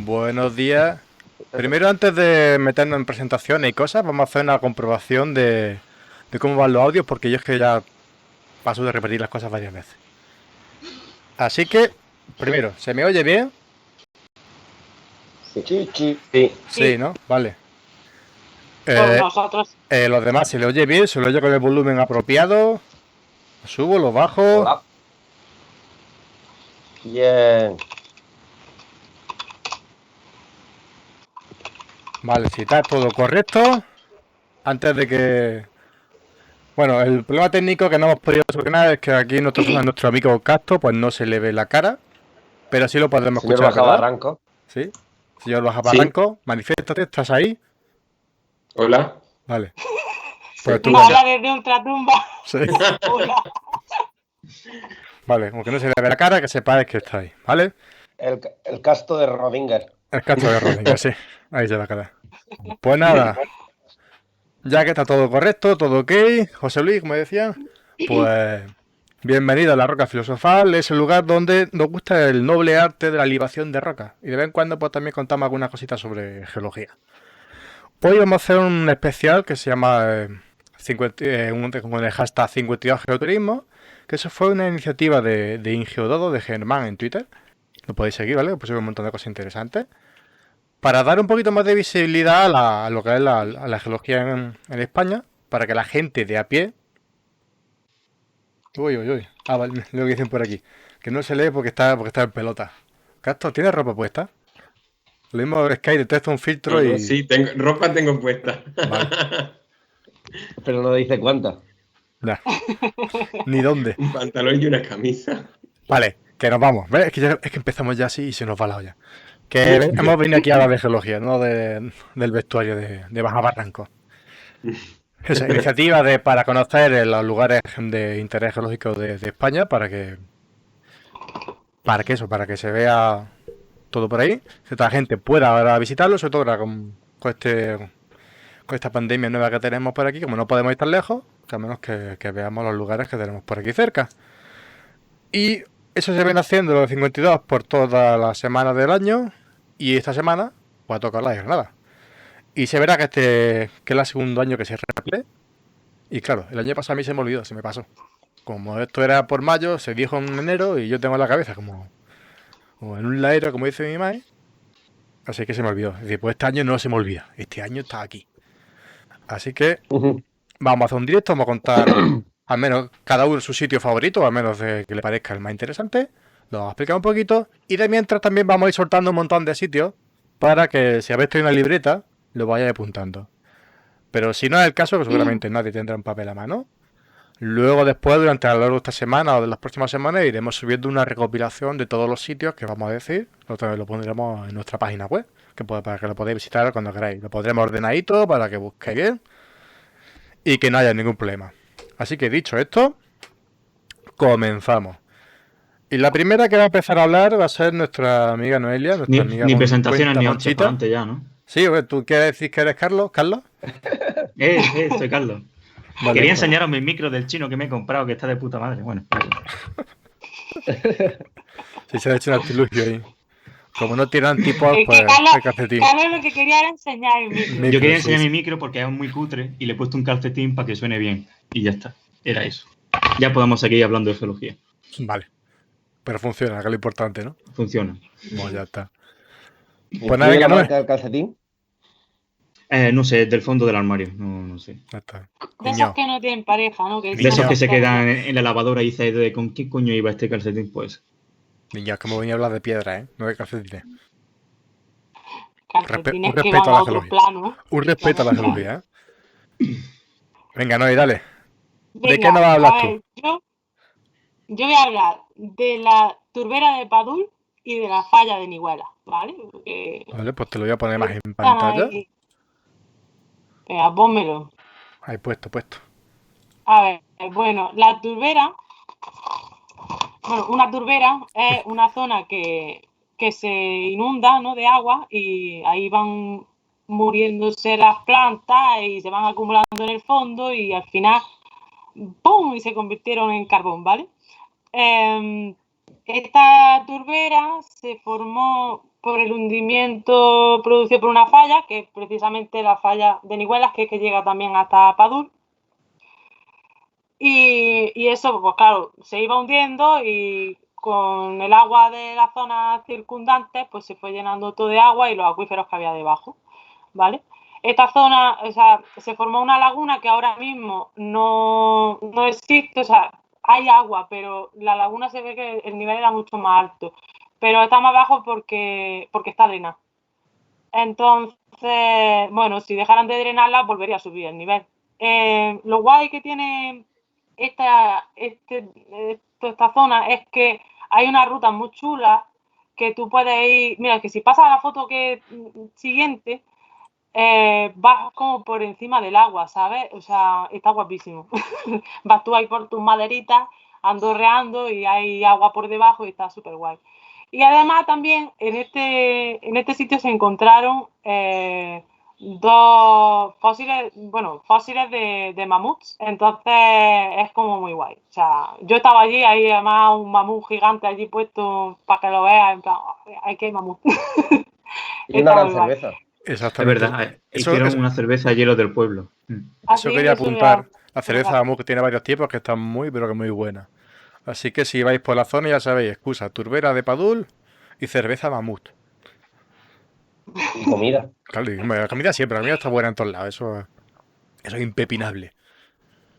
Buenos días. Primero, antes de meternos en presentaciones y cosas, vamos a hacer una comprobación de cómo van los audios, porque yo es que ya paso de repetir las cosas varias veces. Así que, primero, ¿se me oye bien? Sí. Sí, ¿no? Vale. Por nosotros. Los demás, ¿se le oye bien? ¿Se le oye con el volumen apropiado? ¿Lo subo? ¿Lo bajo? Hola. Bien. Vale, si está todo correcto, antes de que... Bueno, el problema técnico que no hemos podido solucionar es que aquí nuestro amigo Casto pues no se le ve la cara, pero sí lo podemos Señor escuchar, Baja ¿verdad? Barranco. Sí. Señor Baja Sí. Barranco, manifiéstate, ¿estás ahí? Hola. Vale. ¿Se Pues tú escucha? Habla desde ultratumba. Sí. Hola. Vale, aunque no se le ve la cara, que sepáis que está ahí, ¿vale? El casto de Rodinger. El cacho de Rodinger, sí. Ahí se va a quedar. Pues nada, ya que está todo correcto, todo ok, José Luis, como decía, pues bienvenido a la Roca Filosofal, es el lugar donde nos gusta el noble arte de la libación de roca. Y de vez en cuando pues también contamos algunas cositas sobre geología. Hoy vamos a hacer un especial que se llama con el hashtag 52 Geoturismo, que eso fue una iniciativa de Ingiododo, de Germán en Twitter. Lo podéis seguir, ¿vale? Pues un montón de cosas interesantes. Para dar un poquito más de visibilidad a lo que es a la geología en España, para que la gente de a pie... Uy. Ah, vale, lo que dicen por aquí. Que no se lee porque está en pelota. Castro, ¿tienes ropa puesta? Lo mismo es que hay detecta un filtro y... Sí, ropa tengo puesta. Vale. Pero no dice cuánta. Ya. Ni dónde. Un pantalón y una camisa. Vale, que nos vamos. ¿Ves? Es que empezamos ya así y se nos va la olla. Que hemos venido aquí a hablar de geología, no del vestuario de Baja Barranco. Esa iniciativa para conocer los lugares de interés geológico de España para que se vea todo por ahí, que toda la gente pueda ahora visitarlo, sobre todo ahora con esta pandemia nueva que tenemos por aquí, como no podemos ir tan lejos, que al menos que veamos los lugares que tenemos por aquí cerca. Y eso se viene haciendo los 52 por todas las semanas del año, y esta semana va a tocar la de Granada. Y se verá que es el segundo año que se repite. Y claro, el año pasado a mí se me olvidó, se me pasó. Como esto era por mayo, se dijo en enero y yo tengo en la cabeza como en un laero, como dice mi madre. Así que se me olvidó. Es decir, pues este año no se me olvida. Este año está aquí. Así que vamos a hacer un directo, vamos a contar al menos cada uno su sitio favorito, al menos de que le parezca el más interesante. Lo vamos a explicar un poquito. Y de mientras también vamos a ir soltando un montón de sitios para que si habéis traído una libreta, lo vayáis apuntando. Pero si no es el caso, que seguramente nadie tendrá un papel a mano. Luego después, durante a lo largo de esta semana o de las próximas semanas, iremos subiendo una recopilación de todos los sitios que vamos a decir. Lo pondremos en nuestra página web, para que lo podáis visitar cuando queráis. Lo pondremos ordenadito para que busquéis bien y que no haya ningún problema. Así que dicho esto, comenzamos. Y la primera que va a empezar a hablar va a ser nuestra amiga Noelia, nuestra amiga Ni con presentaciones cuenta ni monchita. hostias para adelante ya, ¿no? Sí, ¿tú quieres decir que eres Carlos? ¿Carlos? Soy Carlos. Vale, Quería pues. enseñaros mi micro del chino que me he comprado, que está de puta madre. Bueno, Sí, se ha hecho un artilugio ahí. Como no tiene antipop, Es pues que Carlos, el calcetín. Carlos lo que quería era enseñar el micro. yo quería enseñar mi micro porque es muy cutre y le he puesto un calcetín para que suene bien. Y ya está. Era eso. Ya podemos seguir hablando de geología. Vale. Pero funciona, que es lo importante, ¿no? Funciona. Bueno, ya está. Pues nada, la marca del calcetín? No sé, del fondo del armario. No sé. Ya está. De esos que no tienen pareja, ¿no? De esos que se quedan en la lavadora y dices, ¿de con qué coño iba este calcetín? Pues. Niña, como venía a hablar de piedra, ¿eh? No de calcetines. Calcetines Un que respeto van a a la otro geología. plano. Un respeto a la geología, ¿eh? Venga, Noé, dale. Venga, ¿De qué nos vas a hablar tú? Yo voy a hablar de la turbera de Padul y de la falla de Nihuela, ¿vale? Vale, pues te lo voy a poner más en pantalla. Ahí. Venga, pónmelo. Ahí puesto. A ver, bueno, la turbera... Bueno, una turbera es una zona que se inunda, ¿no?, de agua y ahí van muriéndose las plantas y se van acumulando en el fondo y al final ¡pum!, y se convirtieron en carbón, ¿vale? Esta turbera se formó por el hundimiento producido por una falla, que es precisamente la falla de Nihuelas, que llega también hasta Padul. Y eso, pues claro, se iba hundiendo y con el agua de las zonas circundantes, pues se fue llenando todo de agua y los acuíferos que había debajo, ¿vale? Esta zona, o sea, se formó una laguna que ahora mismo no existe, o sea, hay agua, pero la laguna se ve que el nivel era mucho más alto, pero está más bajo porque está drenada. Entonces, bueno, si dejaran de drenarla, volvería a subir el nivel. Lo guay que tiene esta zona es que hay una ruta muy chula que tú puedes ir, mira, que si pasas a la foto que siguiente, vas como por encima del agua, ¿sabes? O sea, está guapísimo. Vas tú ahí por tus maderitas, andorreando y hay agua por debajo y está súper guay. Y además también en este sitio se encontraron dos fósiles, bueno, fósiles de mamuts, entonces es como muy guay. O sea, yo estaba allí, hay además un mamut gigante allí puesto para que lo veas, en plan, aquí hay mamut. Y una gran cerveza. Exactamente. Es verdad, hicieron una cerveza hielo del pueblo. Eso quería apuntar. La cerveza mamut, que tiene varios tipos que están muy, pero que muy buenas. Así que si vais por la zona ya sabéis, excusa, turbera de Padul y cerveza mamut. Y comida. Claro, la comida siempre, la comida está buena en todos lados, eso es impepinable.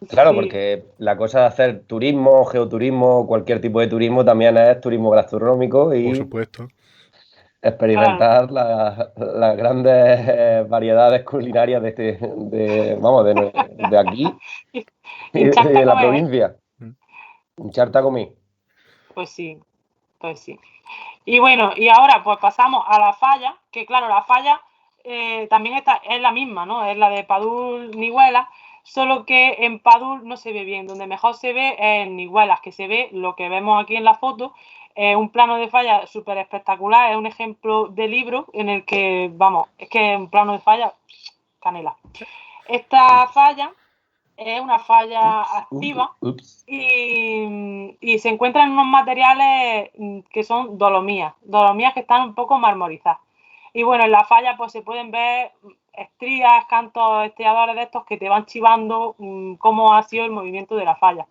Claro, porque la cosa de hacer turismo, geoturismo, cualquier tipo de turismo también es turismo gastronómico y Por supuesto. experimentar las grandes variedades culinarias de aquí y de la provincia. Hincharte a comer. Pues sí. Y bueno, y ahora pues pasamos a la falla, que claro, la falla también es la misma, ¿no? Es la de Padul-Nihuelas, solo que en Padul no se ve bien, donde mejor se ve es en Nihuelas, que se ve lo que vemos aquí en la foto, un plano de falla súper espectacular, es un ejemplo de libro en el que, vamos, es que un plano de falla, canela. Esta falla es una falla activa y se encuentran unos materiales que son dolomías que están un poco marmorizadas. Y bueno, en la falla pues se pueden ver estrías, cantos estriadores de estos que te van chivando cómo ha sido el movimiento de la falla.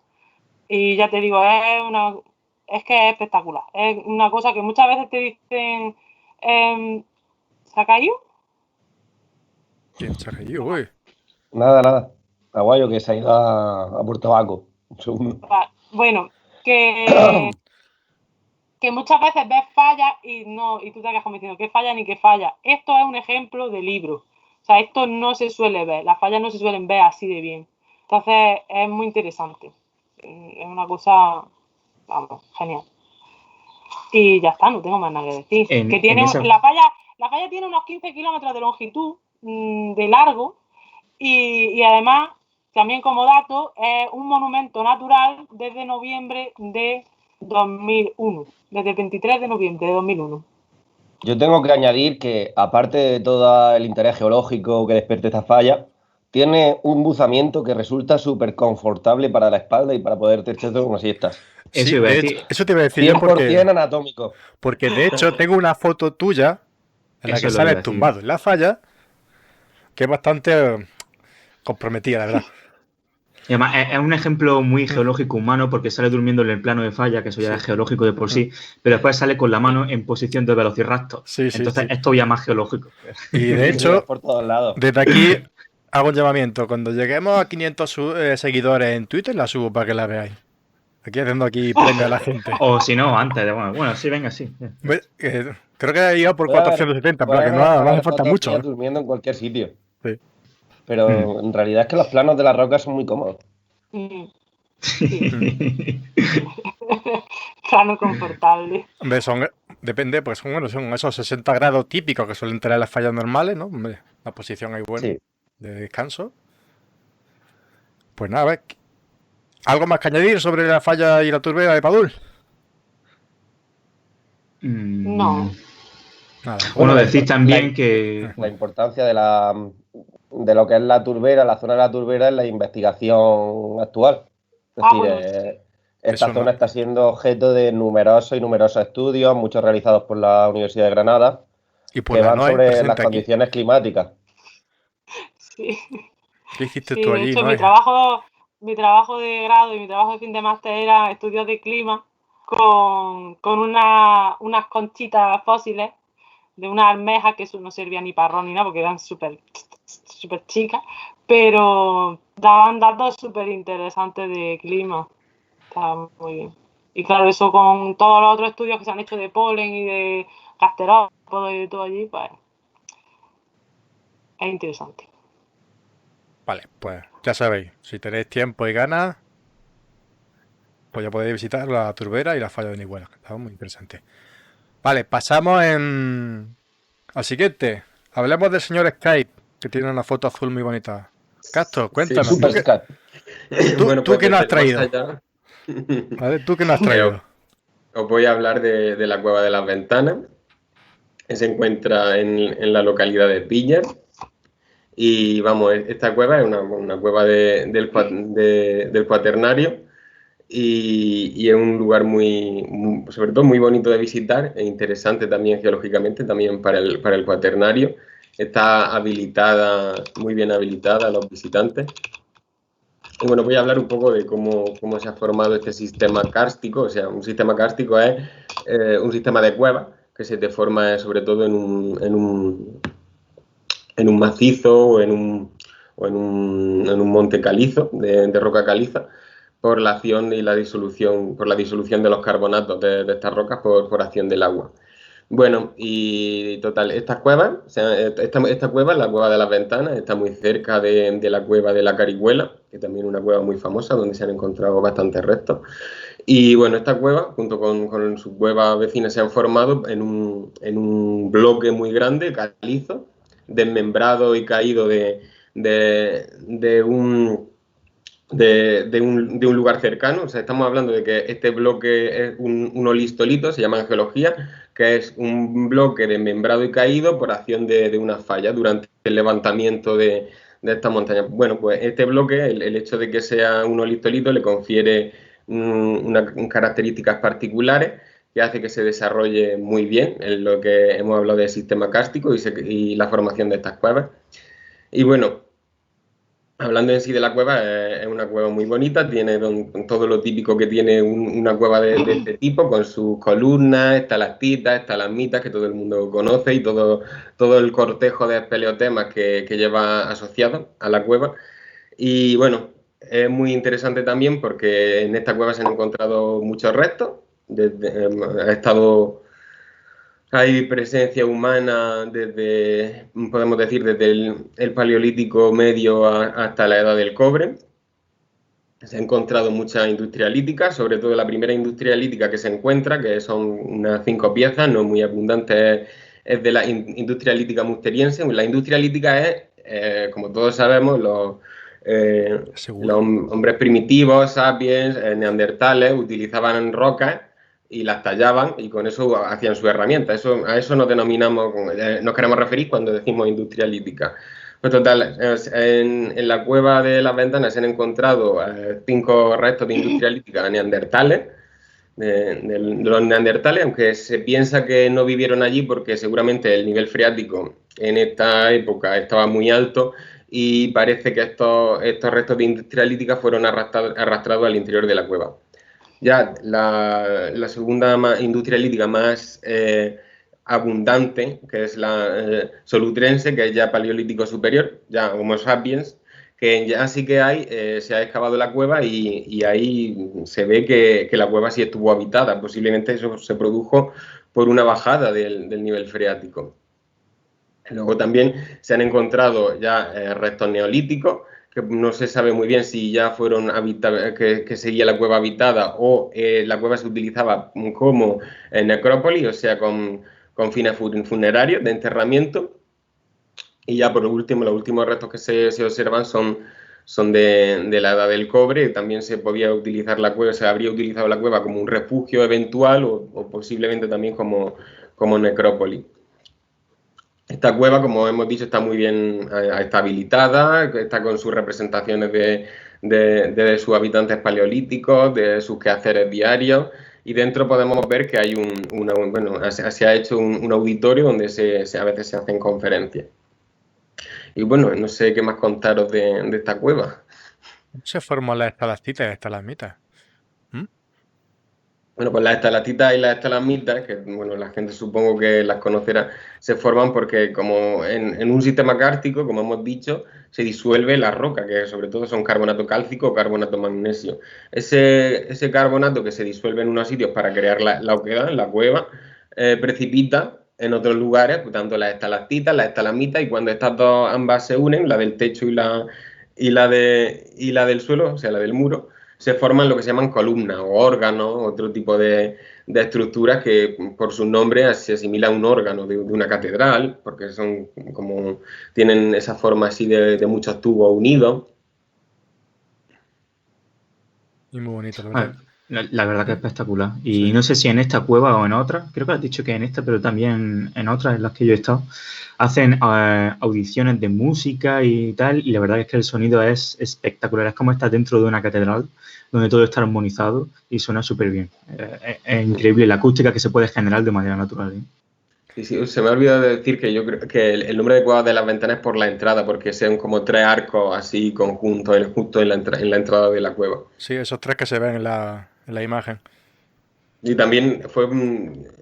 Y ya te digo, es que es espectacular. Es una cosa que muchas veces te dicen, ¿se ha caído? ¿Quién se ha caído, güey? Nada. Aguayo que se ha ido a Puerto Vaco. Un segundo. Bueno, que muchas veces ves fallas y tú te quedas como diciendo qué falla ni qué falla. Esto es un ejemplo de libro. O sea, esto no se suele ver. Las fallas no se suelen ver así de bien. Entonces es muy interesante. Es una cosa, vamos, genial. Y ya está, no tengo más nada que decir. La falla tiene unos 15 kilómetros de longitud, de largo, y además, también como dato, es un monumento natural desde noviembre de 2001, desde el 23 de noviembre de 2001. Yo tengo que añadir que, aparte de todo el interés geológico que despierte esta falla, tiene un buzamiento que resulta súper confortable para la espalda y para poder echarte unas siestas. Sí, eso te iba a decir yo 100% anatómico. Porque de hecho tengo una foto tuya en la que sales tumbado en la falla, que es bastante comprometida, la verdad. Y además, es un ejemplo muy geológico humano porque sale durmiendo en el plano de falla, que eso ya es geológico de por sí, pero después sale con la mano en posición de velociraptor. Entonces, esto ya más geológico. Y de hecho, por todos lados. Desde aquí hago un llamamiento. Cuando lleguemos a 500 seguidores en Twitter, la subo para que la veáis. Aquí haciendo premio a la gente. O si no, antes de... Bueno, sí, venga, sí. Creo que he ido por 470, pero que no hace falta mucho. Durmiendo en cualquier sitio. Sí. Pero en realidad es que los planos de la roca son muy cómodos. Sí. Plano confortable. Hombre, depende, pues son esos 60 grados típicos que suelen tener las fallas normales, ¿no? Hombre, la posición ahí buena de descanso. Pues nada, a ver. ¿Algo más que añadir sobre la falla y la turbera de Padul? No. Nada. Bueno, decís también que... La importancia de lo que es la turbera, la zona de la turbera, en la investigación actual. Es decir, esta zona está siendo objeto de numerosos estudios, muchos realizados por la Universidad de Granada, Y por que la van Noe, sobre las presente aquí. condiciones climáticas. Sí. ¿Qué hiciste Sí, tú de allí, hecho, Noe? mi trabajo de grado y mi trabajo de fin de máster era estudios de clima con unas conchitas fósiles de unas almejas que eso no servía ni para ron ni nada porque eran súper chicas, pero daban datos súper interesantes de clima. Estaba muy bien. Y claro, eso con todos los otros estudios que se han hecho de polen y de gasterópodos y de todo allí, pues es interesante. Vale, pues ya sabéis, si tenéis tiempo y ganas, pues ya podéis visitar la turbera y la falla de Nihuela, que está muy interesante. Vale, pasamos al siguiente. Hablemos del señor Skype, que tiene una foto azul muy bonita. Castro, Sí. cuéntanos, Super Sky. Bueno, ¿tú pues qué nos has desde el más traído? allá, ¿Vale? ¿Tú qué nos has traído? os voy a hablar de la Cueva de las Ventanas, que se encuentra en la localidad de Piller. Y vamos, esta cueva es una cueva del Cuaternario y es un lugar sobre todo muy bonito de visitar e interesante también geológicamente, también para el Cuaternario. Está habilitada, muy bien habilitada a los visitantes. Y bueno, voy a hablar un poco de cómo se ha formado este sistema kárstico. O sea, un sistema kárstico es un sistema de cuevas que se te forma sobre todo en un macizo o en un monte calizo, de roca caliza, por la acción y la disolución, por la disolución de los carbonatos de estas rocas por acción del agua. Bueno, y total, estas cuevas, o sea, esta cueva, la Cueva de las Ventanas, está muy cerca de la Cueva de la Carihuela, que también es una cueva muy famosa, donde se han encontrado bastantes restos. Y bueno, esta cueva, junto con sus cuevas vecinas, se han formado en un bloque muy grande, calizo, desmembrado y caído de un lugar cercano. O sea, estamos hablando de que este bloque es un olistolito, se llama en geología, que es un bloque desmembrado y caído por acción de una falla durante el levantamiento de esta montaña. Bueno, pues este bloque, el hecho de que sea un olistolito, le confiere unas características particulares que hace que se desarrolle muy bien en lo que hemos hablado del sistema kárstico y la formación de estas cuevas. Y bueno, hablando en sí de la cueva, es una cueva muy bonita, tiene todo lo típico que tiene una cueva de este tipo, con sus columnas, estalactitas, estalagmitas, que todo el mundo conoce, y todo el cortejo de espeleotemas que lleva asociado a la cueva. Y bueno, es muy interesante también porque en esta cueva se han encontrado muchos restos. Hay presencia humana podemos decir, desde el Paleolítico medio hasta la Edad del Cobre. Se ha encontrado mucha industria lítica, sobre todo la primera industria lítica que se encuentra, que son unas 5 piezas, no muy abundantes, es de la industria lítica musteriense. La industria lítica es, como todos sabemos, los hombres primitivos, sapiens, neandertales, utilizaban rocas y las tallaban y con eso hacían su herramienta. A eso nos queremos referir cuando decimos industria lítica. Pues total, en la Cueva de las Ventanas se han encontrado 5 restos de industria lítica neandertales, de los neandertales, aunque se piensa que no vivieron allí porque seguramente el nivel freático en esta época estaba muy alto y parece que estos restos de industria lítica fueron arrastrados al interior de la cueva. Ya la segunda industria lítica más abundante, que es la solutrense, que es ya paleolítico superior, ya Homo sapiens, que ya sí que se ha excavado la cueva y ahí se ve que la cueva sí estuvo habitada. Posiblemente eso se produjo por una bajada del nivel freático. Luego también se han encontrado ya restos neolíticos, que no se sabe muy bien si ya fueron que seguía la cueva habitada o la cueva se utilizaba como necrópolis, o sea, con fines funerarios, de enterramiento. Y ya por último, los últimos restos que se observan son de la Edad del Cobre. También se habría utilizado la cueva como un refugio eventual o posiblemente también como necrópolis. Esta cueva, como hemos dicho, está muy bien está habilitada, está con sus representaciones de sus habitantes paleolíticos, de sus quehaceres diarios y dentro podemos ver que hay se ha hecho un auditorio donde a veces se hacen conferencias. Y bueno, no sé qué más contaros de esta cueva. ¿Cómo se forman las estalactitas y las estalagmitas? Bueno, pues las estalactitas y las estalagmitas, que bueno, la gente supongo que las conocerá, se forman porque como en un sistema kárstico, como hemos dicho, se disuelve la roca, que sobre todo son carbonato cálcico o carbonato magnesio. Ese carbonato que se disuelve en unos sitios para crear la oquedad, la cueva, precipita en otros lugares, tanto las estalactitas, las estalagmitas, y cuando estas dos ambas se unen, la del techo y la del suelo, o sea, la del muro, se forman lo que se llaman columnas o órganos, otro tipo de estructuras que por su nombre se asimila a un órgano de una catedral, porque son como tienen esa forma así de muchos tubos unidos. Y muy bonito, la verdad. La verdad que es espectacular. Y no sé si en esta cueva o en otra, creo que has dicho que en esta, pero también en otras en las que yo he estado, hacen audiciones de música y tal, y la verdad es que el sonido es espectacular. Es como estar dentro de una catedral, donde todo está armonizado y suena súper bien. Es increíble la acústica que se puede generar de manera natural. Sí, se me ha olvidado de decir que yo creo que el nombre de Cuevas de las Ventanas es por la entrada, porque son como 3 arcos así conjuntos justo en la entrada de la cueva. Sí, esos 3 que se ven en la imagen. Y también fue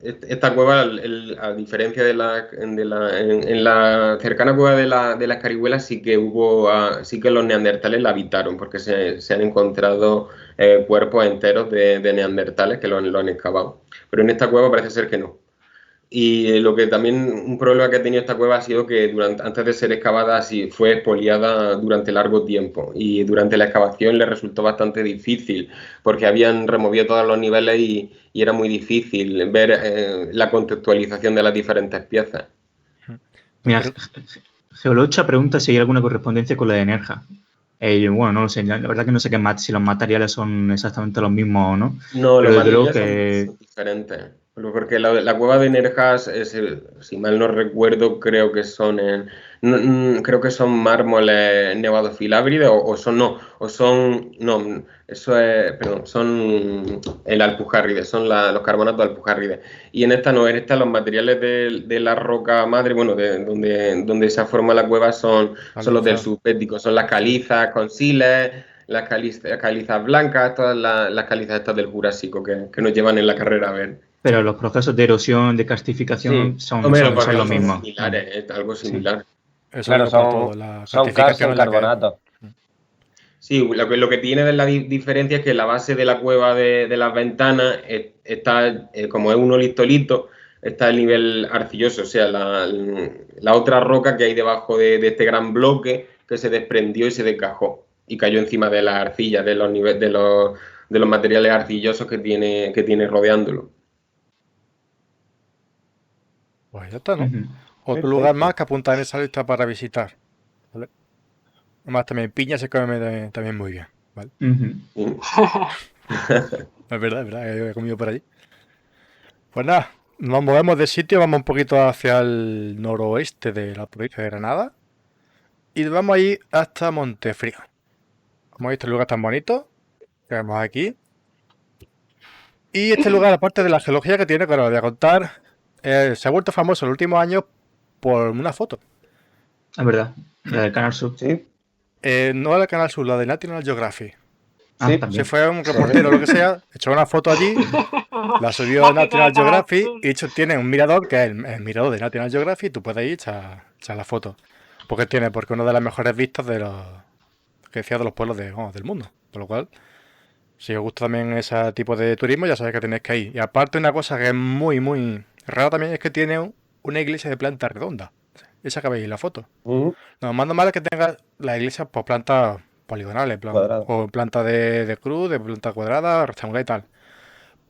esta cueva, a diferencia de en la cercana cueva de las Carihuelas, sí que los neandertales la habitaron, porque se han encontrado cuerpos enteros de neandertales que lo han excavado. Pero en esta cueva parece ser que no. Y lo que también, un problema que ha tenido esta cueva ha sido que antes de ser excavada fue expoliada durante largo tiempo, y durante la excavación le resultó bastante difícil porque habían removido todos los niveles y era muy difícil ver la contextualización de las diferentes piezas. Mira, Geolocha pregunta si hay alguna correspondencia con la de Nerja. Bueno, no lo sé, la verdad que no sé si los materiales son exactamente los mismos o no. No, los materiales son diferentes. Porque la cueva de Nerjas, si mal no recuerdo, creo que son mármoles nevadofilábrides son el alpujarride, son los carbonatos alpujarrides. Y en esta los materiales de la roca madre, bueno, donde se forma la cueva son los del subético, son las calizas con siles, las calizas blancas, todas las calizas estas del Jurásico que nos llevan en la carrera a ver. Pero los procesos de erosión, de karstificación son los mismos. Similares, algo similar. Sí. Claro, son carbonatos. Sí, lo que tiene de la diferencia es que la base de la cueva de las ventanas está, como es un olistolito, está el nivel arcilloso, o sea, la otra roca que hay debajo de este gran bloque que se desprendió y se desgajó y cayó encima de las arcillas, de los materiales arcillosos que tiene rodeándolo. Pues ya está, ¿no? Otro lugar más que apunta en esa lista para visitar. ¿Vale? Además, también piña se come también muy bien. ¿Vale? Es verdad, he comido por allí. Pues nada, nos movemos de sitio, vamos un poquito hacia el noroeste de la provincia de Granada y vamos ahí hasta Montefrío. Como veis, este lugar tan bonito que vemos aquí. Y este lugar, aparte de la geología que tiene, que ahora lo voy a contar, se ha vuelto famoso en los últimos años por una foto. Es verdad, la del Canal Sur. Sí. No la del Canal Sur, la de National Geographic. Sí, se fue un reportero o lo que sea, echó una foto allí, la subió a National Geographic y tiene un mirador que es el mirador de National Geographic, y tú puedes ir echar la foto. Porque una de las mejores vistas de los pueblos del mundo. Por lo cual, si os gusta también ese tipo de turismo, ya sabéis que tenéis que ir. Y aparte, una cosa que es muy, muy rara también es que tiene una iglesia de planta redonda. Esa que veis en la foto. Lo más normal es que tenga la iglesia por plantas poligonales, o planta de cruz, de planta cuadrada, rectangular y tal.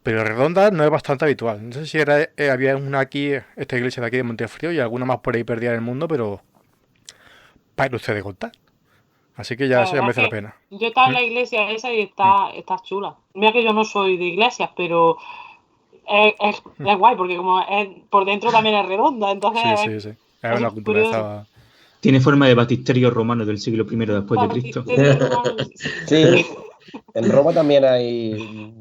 Pero redonda no es bastante habitual. No sé si había una aquí, esta iglesia de aquí de Montefrío, y alguna más por ahí perdida en el mundo, pero para ustedes contar. Así que eso ya merece la pena. Yo estaba en la iglesia esa y está chula. Mira que yo no soy de iglesias, pero es guay, porque como por dentro también es redonda, entonces... Sí. Es una cultura que estaba... Tiene forma de baptisterio romano del siglo I después de Cristo. Sí, en Roma también hay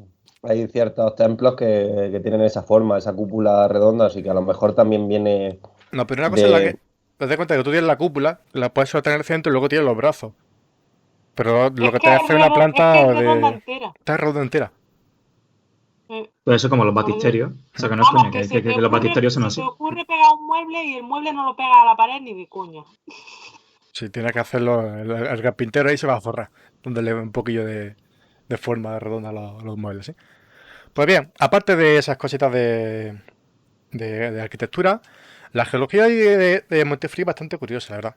Hay ciertos templos que tienen esa forma, esa cúpula redonda, así que a lo mejor también viene No, pero una cosa es la de... que. Te das cuenta que tú tienes la cúpula, la puedes sostener en el centro y luego tienes los brazos. Pero lo que te hace una Es planta redonda de. entera. Está redonda entera. Pero eso como los batisterios. O sea, que no es Vamos, coña, que los batisterios son se así. te ocurre pegar un mueble y el mueble no lo pega a la pared ni de coña. Si tienes que hacerlo, el carpintero ahí se va a forrar, dándole un poquillo de forma redonda a los muebles, ¿sí? Pues bien, aparte de esas cositas de arquitectura, la geología de Montefrío es bastante curiosa, la verdad.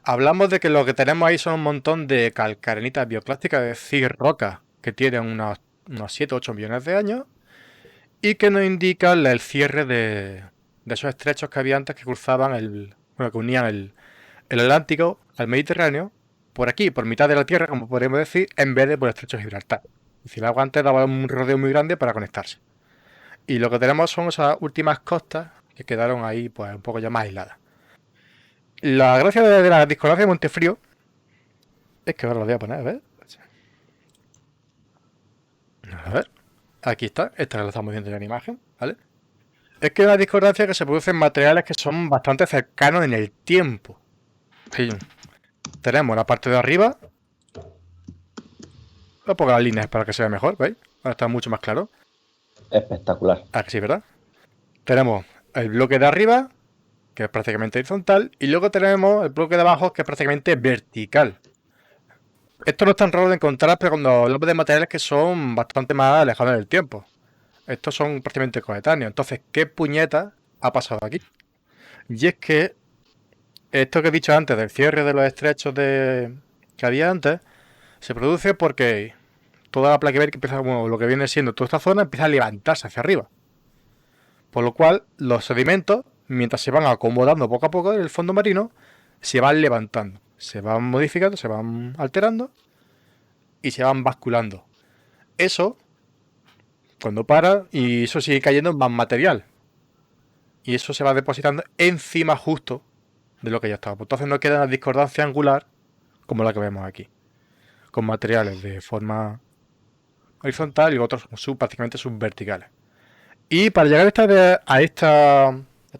Hablamos de que lo que tenemos ahí son un montón de calcarenitas bioclásticas, es decir, rocas que tienen unos 7 o 8 millones de años y que nos indican el cierre de esos estrechos que había antes que cruzaban que unían el Atlántico al Mediterráneo, por aquí, por mitad de la Tierra, como podríamos decir, en vez de por el estrecho de Gibraltar. Es decir, el agua antes daba un rodeo muy grande para conectarse. Y lo que tenemos son esas últimas costas que quedaron ahí pues un poco ya más aisladas. La gracia de la discografía de Montefrío es que ahora lo voy a poner, a ver. A ver, aquí está, esta la estamos viendo ya en imagen, ¿vale? Es que es una discordancia que se produce en materiales que son bastante cercanos en el tiempo. Sí. Tenemos la parte de arriba. Voy a poner las líneas para que se vea mejor, ¿veis? Ahora está mucho más claro. Espectacular. Ah, que sí, ¿verdad? Tenemos el bloque de arriba, que es prácticamente horizontal, y luego tenemos el bloque de abajo, que es prácticamente vertical. Esto no es tan raro de encontrar, pero cuando hablamos de materiales que son bastante más alejados del tiempo. Estos son prácticamente coetáneos. Entonces, ¿qué puñeta ha pasado aquí? Y es que esto que he dicho antes, del cierre de los estrechos que había antes, se produce porque toda la placa ibérica empieza, bueno, lo que viene siendo toda esta zona, empieza a levantarse hacia arriba. Por lo cual, los sedimentos, mientras se van acomodando poco a poco en el fondo marino, se van levantando, se van modificando, se van alterando y se van basculando. Eso, cuando para, y eso sigue cayendo en más material. Y eso se va depositando encima justo de lo que ya estaba. Entonces no queda una discordancia angular como la que vemos aquí, con materiales de forma horizontal y otros prácticamente subverticales. Y para llegar a esta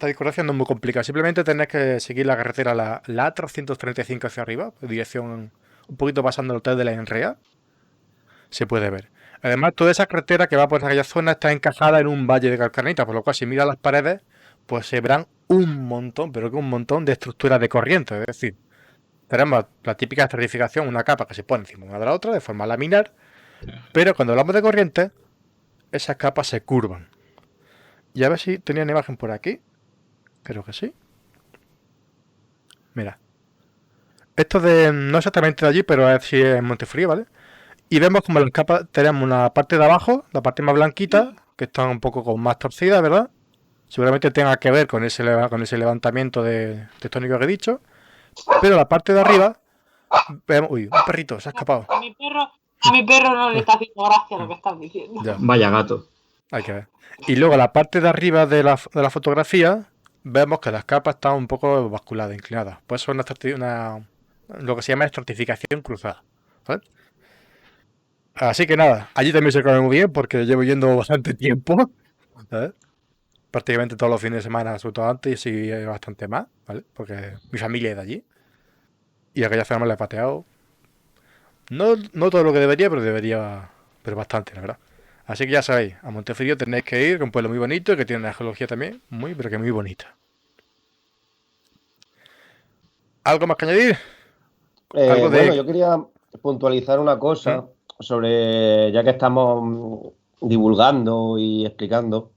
discordancia no es muy complicado. Simplemente tenés que seguir la carretera, la A335 hacia arriba, en dirección un poquito pasando el hotel de la Enrea. Se puede ver. Además, toda esa carretera que va por aquella zona está encajada en un valle de calcarenita, por lo cual si miras las paredes, pues se verán un montón, pero que un montón de estructuras de corriente. Es decir, tenemos la típica estratificación, una capa que se pone encima una de la otra de forma laminar, pero cuando hablamos de corriente, esas capas se curvan. Y a ver si tenía una imagen por aquí. Creo que sí. Mira. Esto no exactamente de allí, pero es sí en Montefrío, ¿vale? Y vemos como las capas tenemos una parte de abajo, la parte más blanquita, que está un poco con más torcida, ¿verdad? Seguramente tenga que ver con ese levantamiento tectónico que he dicho. Pero la parte de arriba vemos... Uy, un perrito, se ha escapado. A mi perro no le está haciendo gracia lo que estás diciendo. Ya, Vaya gato. hay que ver. Y luego la parte de arriba de la fotografía, vemos que las capas están un poco basculadas, inclinadas. Pues eso es lo que se llama estratificación cruzada, ¿vale? Así que nada, allí también se come muy bien porque llevo yendo bastante tiempo, ¿sabes? Prácticamente todos los fines de semana, sobre todo antes, y bastante más, ¿vale? Porque mi familia es de allí. Y aquella zona me la he pateado. No todo lo que debería, pero bastante, la verdad. Así que ya sabéis, a Montefrío tenéis que ir, que es un pueblo muy bonito, que tiene una geología también pero que muy bonita. ¿Algo más que añadir? Bueno, yo quería puntualizar una cosa sobre, ya que estamos divulgando y explicando,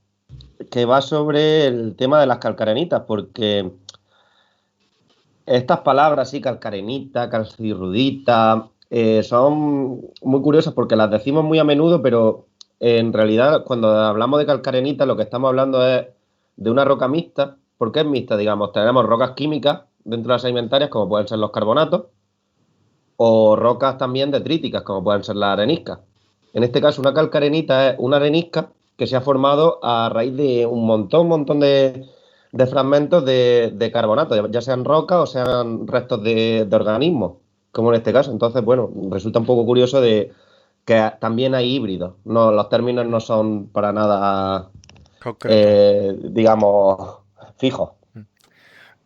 que va sobre el tema de las calcarenitas, porque estas palabras, sí, calcarenita, calcirrudita, son muy curiosas porque las decimos muy a menudo, pero en realidad cuando hablamos de calcarenita lo que estamos hablando es de una roca mixta. ¿Por qué es mixta? Digamos, tenemos rocas químicas dentro de las sedimentarias, como pueden ser los carbonatos, o rocas también detríticas, como pueden ser las areniscas. En este caso, una calcarenita es una arenisca que se ha formado a raíz de un montón de fragmentos de carbonato, ya sean rocas o sean restos de organismos, como en este caso. Entonces, bueno, resulta un poco curioso de que también hay híbridos. No, los términos no son para nada, Concreto. digamos, fijos.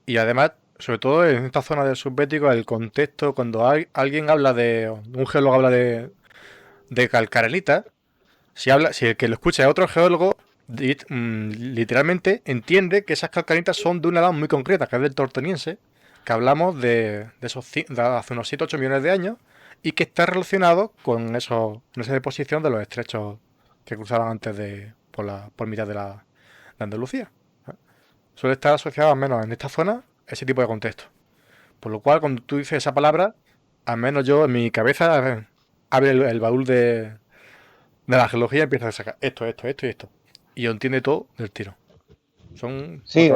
Y además, sobre todo en esta zona del subbético, el contexto, cuando alguien habla un geólogo habla de calcarenita, si el que lo escucha es otro geólogo, literalmente entiende que esas calcarenitas son de una edad muy concreta, que es del Tortoniense, que hablamos de hace unos 7-8 millones de años, y que está relacionado con esa deposición de los estrechos que cruzaban antes por mitad de Andalucía. Suele estar asociado, al menos en esta zona, a ese tipo de contexto. Por lo cual, cuando tú dices esa palabra, al menos yo en mi cabeza abre el baúl de la geología y empieza a sacar esto y esto. Y yo entiende todo del tiro. Sí,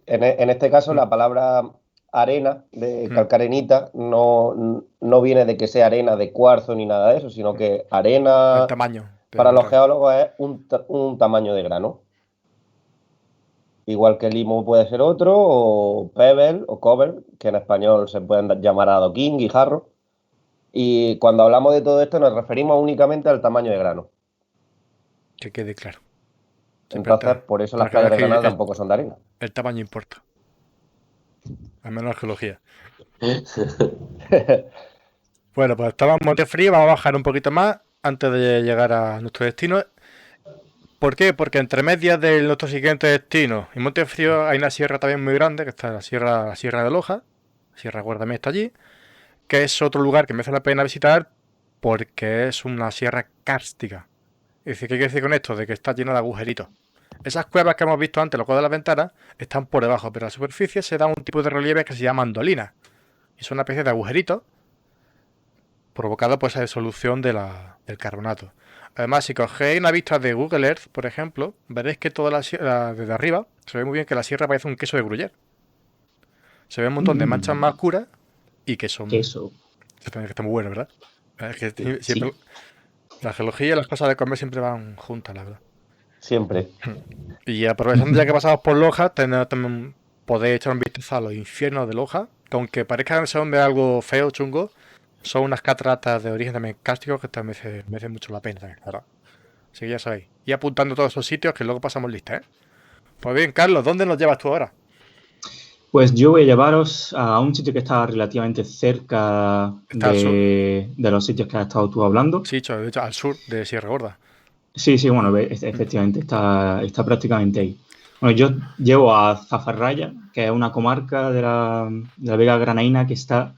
en este caso la palabra arena, de calcarenita, no viene de que sea arena de cuarzo ni nada de eso, sino que arena, el tamaño para los geólogos, es un tamaño de grano. Igual que limo puede ser otro, o pebble o cover, que en español se pueden llamar adoquín, guijarro. Y cuando hablamos de todo esto nos referimos únicamente al tamaño de grano. Que quede claro. Entonces, por eso las playas de Granada tampoco son de arena. El tamaño importa. Al menos la geología. Bueno, pues estamos en Montefrío, vamos a bajar un poquito más antes de llegar a nuestro destino. ¿Por qué? Porque entre medias de nuestro siguiente destino y Montefrío hay una sierra también muy grande, que está la sierra de Loja, Sierra Guardamés está allí, que es otro lugar que merece la pena visitar porque es una sierra kárstica. Es decir, ¿qué quiere decir con esto? De que está lleno de agujeritos. Esas cuevas que hemos visto antes, los cuadros de las ventanas, están por debajo, pero a la superficie se da un tipo de relieve que se llama dolinas. Y son una especie de agujeritos provocados por esa disolución del carbonato. Además, si cogéis una vista de Google Earth, por ejemplo, veréis que toda la sierra, desde arriba, se ve muy bien que la sierra parece un queso de Gruyère. Se ve un montón de manchas más oscuras y que son... Queso. Que está muy bueno, ¿verdad? Es que siempre... Sí. La geología y las cosas de comer siempre van juntas, la verdad. Siempre. Y aprovechando ya que pasamos por Loja, también podéis echar un vistazo a los infiernos de Loja, que aunque parezcan ser de algo feo, chungo, son unas cataratas de origen también kárstico que también merecen mucho la pena también, claro. Así que ya sabéis. Y apuntando todos esos sitios que luego pasamos lista, ¿eh? Pues bien, Carlos, ¿dónde nos llevas tú ahora? Pues yo voy a llevaros a un sitio que está relativamente cerca de los sitios que has estado tú hablando. Sí, de hecho, al sur de Sierra Gorda. Sí, bueno, efectivamente, está prácticamente ahí. Bueno, yo llevo a Zafarraya, que es una comarca de la Vega Granaína que está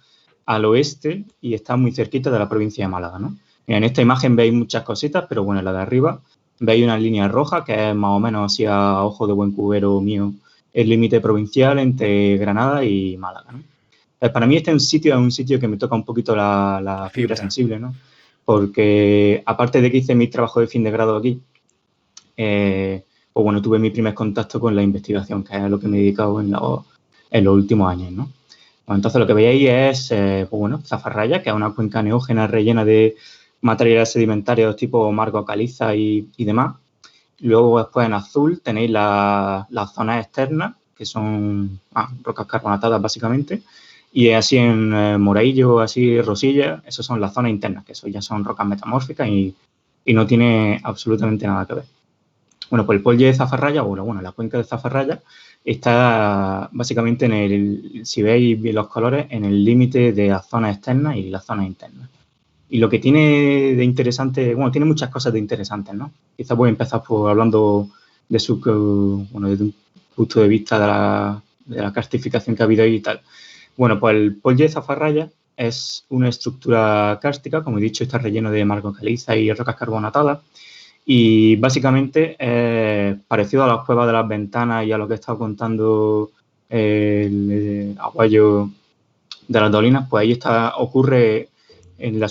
al oeste y está muy cerquita de la provincia de Málaga, ¿no? Mira, en esta imagen veis muchas cositas, pero bueno, en la de arriba veis una línea roja que es más o menos así a ojo de buen cubero mío el límite provincial entre Granada y Málaga, ¿no? Para mí este es un sitio que me toca un poquito la fibra sensible, ¿no? Porque aparte de que hice mi trabajo de fin de grado aquí, pues bueno, tuve mi primer contacto con la investigación, que es a lo que me he dedicado en los últimos años, ¿no? Bueno, entonces lo que veis es, pues bueno, Zafarraya, que es una cuenca neógena rellena de materiales sedimentarios tipo margo, caliza y demás. Luego después en azul tenéis las zonas externas, que son rocas carbonatadas básicamente. Y así en moraillo, así rosilla, esas son las zonas internas, que eso ya son rocas metamórficas y no tiene absolutamente nada que ver. Bueno, pues el polye de Zafarraya, bueno, la cuenca de Zafarraya está básicamente si veis bien los colores, en el límite de las zonas externas y las zonas internas. Y lo que tiene de interesante, bueno, tiene muchas cosas de interesantes, ¿no? Quizás voy a empezar por hablando desde un punto de vista de la karstificación que ha habido ahí y tal. Bueno, pues el polye de Zafarraya es una estructura kárstica, como he dicho, está relleno de margo caliza y rocas carbonatadas. Y básicamente, parecido a las cuevas de las ventanas y a lo que he estado contando el Aguayo de las Dolinas, pues ahí ocurre en la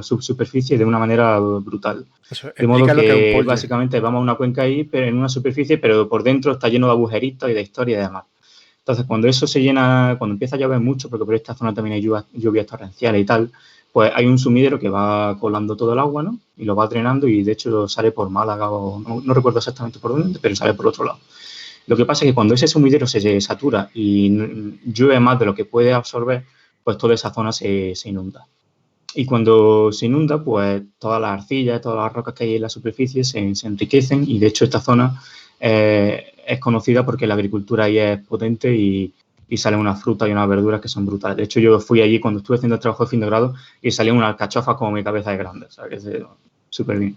subsuperficie de una manera brutal. Eso, de modo que básicamente vamos a una cuenca ahí, pero en una superficie, pero por dentro está lleno de agujeritos y de historia y demás. Entonces, cuando eso se llena, cuando empieza a llover mucho, porque por esta zona también hay lluvias torrenciales y tal, pues hay un sumidero que va colando todo el agua, ¿no? Y lo va drenando y de hecho sale por Málaga o no recuerdo exactamente por dónde, pero sale por otro lado. Lo que pasa es que cuando ese sumidero se satura y llueve más de lo que puede absorber, pues toda esa zona se inunda. Y cuando se inunda, pues todas las arcillas, todas las rocas que hay en la superficie se enriquecen y de hecho esta zona es conocida porque la agricultura ahí es potente y salen unas frutas y unas verduras que son brutales. De hecho, yo fui allí cuando estuve haciendo el trabajo de fin de grado y salían unas alcachofas como mi cabeza de grande, o sea, que es súper bien.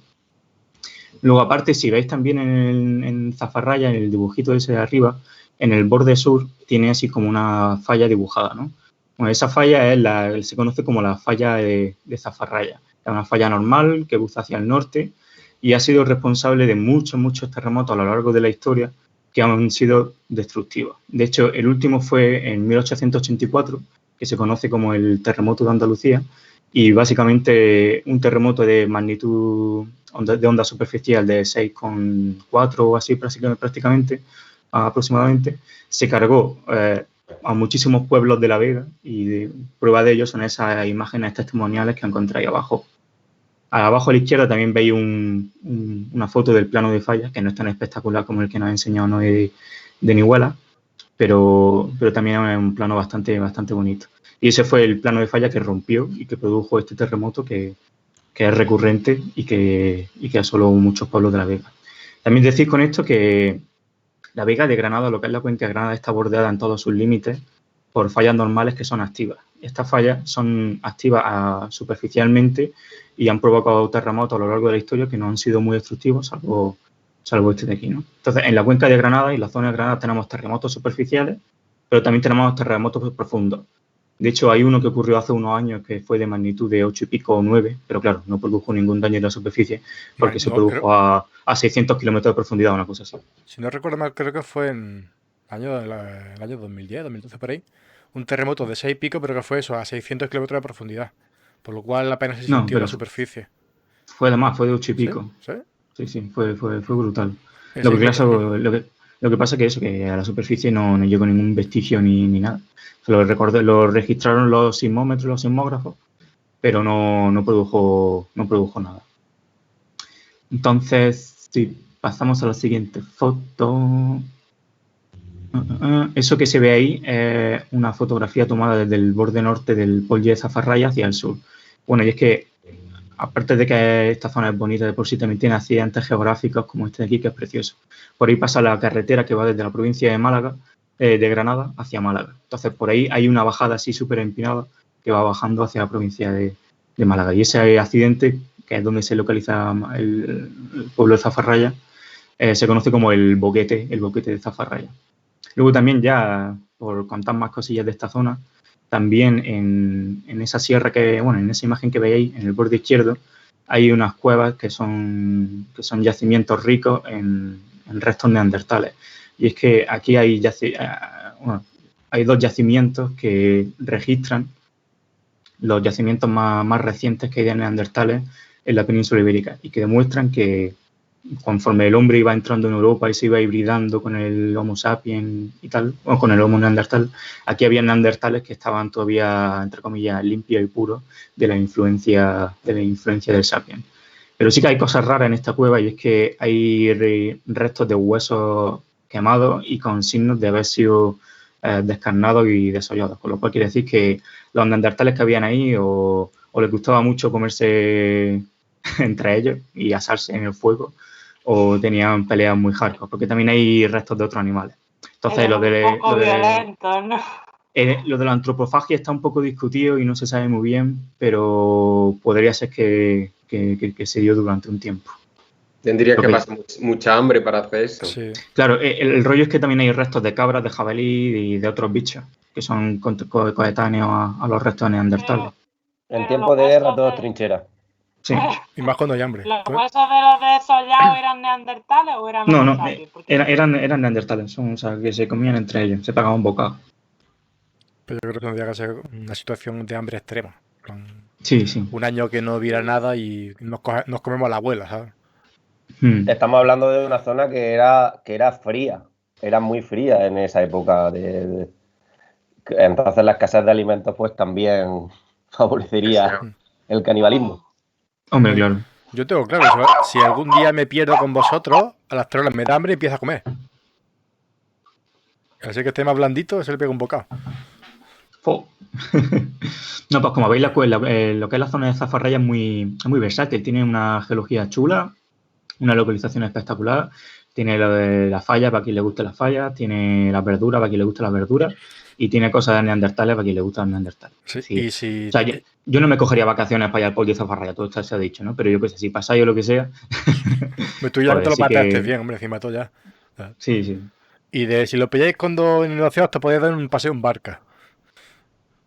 Luego, aparte, si veis también en Zafarraya, en el dibujito ese de arriba, en el borde sur tiene así como una falla dibujada, ¿no? Bueno, esa falla se conoce como la falla de Zafarraya. Es una falla normal que buza hacia el norte y ha sido responsable de muchos terremotos a lo largo de la historia que han sido destructivos. De hecho, el último fue en 1884, que se conoce como el terremoto de Andalucía, y básicamente un terremoto de magnitud de onda superficial de 6,4 o así prácticamente, aproximadamente, se cargó a muchísimos pueblos de La Vega y prueba de ello son esas imágenes testimoniales que encontráis abajo. Abajo a la izquierda también veis una foto del plano de falla, que no es tan espectacular como el que nos ha enseñado Noé de Nihuela, pero también es un plano bastante bonito. Y ese fue el plano de falla que rompió y que produjo este terremoto que es recurrente y que asoló muchos pueblos de La Vega. También decir con esto que La Vega de Granada, lo que es la cuenca de Granada, está bordeada en todos sus límites por fallas normales que son activas. Estas fallas son activas superficialmente y han provocado terremotos a lo largo de la historia que no han sido muy destructivos, salvo este de aquí, ¿no? Entonces, en la cuenca de Granada y en la zona de Granada tenemos terremotos superficiales, pero también tenemos terremotos profundos. De hecho, hay uno que ocurrió hace unos años que fue de magnitud de 8 y pico o 9, pero claro, no produjo ningún daño en la superficie porque se produjo a 600 kilómetros de profundidad, una cosa así. Si no recuerdo mal, creo que fue en el año 2010, 2012 por ahí. Un terremoto de 6 y pico, pero que fue eso, a 600 kilómetros de profundidad. Por lo cual apenas se sintió en la superficie. Fue además, fue de 8 y pico. Sí, fue brutal. Lo que pasa es que eso, que a la superficie no llegó ningún vestigio ni nada. Lo registraron los sismómetros, los sismógrafos, pero no produjo nada. Entonces, si pasamos a la siguiente foto. Eso que se ve ahí es una fotografía tomada desde el borde norte del Polle de Zafarraya hacia el sur. Bueno, y es que, aparte de que esta zona es bonita de por sí, también tiene accidentes geográficos como este de aquí, que es precioso. Por ahí pasa la carretera que va desde la provincia de Málaga, de Granada, hacia Málaga. Entonces, por ahí hay una bajada así súper empinada que va bajando hacia la provincia de Málaga. Y ese accidente, que es donde se localiza el pueblo de Zafarraya, se conoce como el boquete de Zafarraya. Luego también ya, por contar más cosillas de esta zona, también en esa sierra en esa imagen que veis, en el borde izquierdo, hay unas cuevas que son yacimientos ricos en restos neandertales. Y es que aquí hay 2 yacimientos que registran los yacimientos más recientes que hay de neandertales en la península ibérica y que demuestran que conforme el hombre iba entrando en Europa y se iba hibridando con el Homo sapiens y tal, o con el Homo neandertal, aquí había neandertales que estaban todavía, entre comillas, limpios y puros de la influencia del sapiens. Pero sí que hay cosas raras en esta cueva y es que hay restos de huesos quemados y con signos de haber sido descarnados y desollados, con lo cual quiere decir que los neandertales que habían ahí o les gustaba mucho comerse entre ellos y asarse en el fuego, o tenían peleas muy hardcore, porque también hay restos de otros animales. Entonces, lo de la antropofagia está un poco discutido y no se sabe muy bien, pero podría ser que se dio durante un tiempo. Tendría que pasar mucha hambre para hacer eso. Sí. Claro, el rollo es que también hay restos de cabras, de jabalí y de otros bichos, que son coetáneos a los restos neandertales. En tiempo de guerra todo es trinchera. Sí. Y más cuando hay hambre. ¿Los huesos de los desollados eran neandertales o eran No, eran neandertales, o sea, que se comían entre ellos, se pagaban bocados. Pero yo creo que tendría que ser una situación de hambre extrema. Sí. Un año que no hubiera nada y nos comemos a la abuela, ¿sabes? Estamos hablando de una zona que era fría, era muy fría en esa época. Entonces la escasez de alimentos pues también favorecería el canibalismo. Hombre, claro. Yo tengo claro, si algún día me pierdo con vosotros, a las 3 horas me da hambre y empiezo a comer. Así que esté más blandito, se le pega un bocado. ¡Fo! No, pues como veis, lo que es la zona de Zafarraya es muy versátil. Tiene una geología chula, una localización espectacular. Tiene lo de la falla para quien le guste las fallas, tiene las verduras para quien le guste las verduras y tiene cosas de neandertales para quien le gustan los neandertales. Sí, Sí. y si... O sea, yo no me cogería vacaciones para ir al Pol de Zafarraya, todo esto se ha dicho, ¿no? Pero yo qué sé, si pasáis o lo que sea... Tú ya joder, te lo sí mataste que... bien, hombre, encima tú ya. Sí, sí. Y de si lo pilláis cuando inundación te podéis dar un paseo en barca.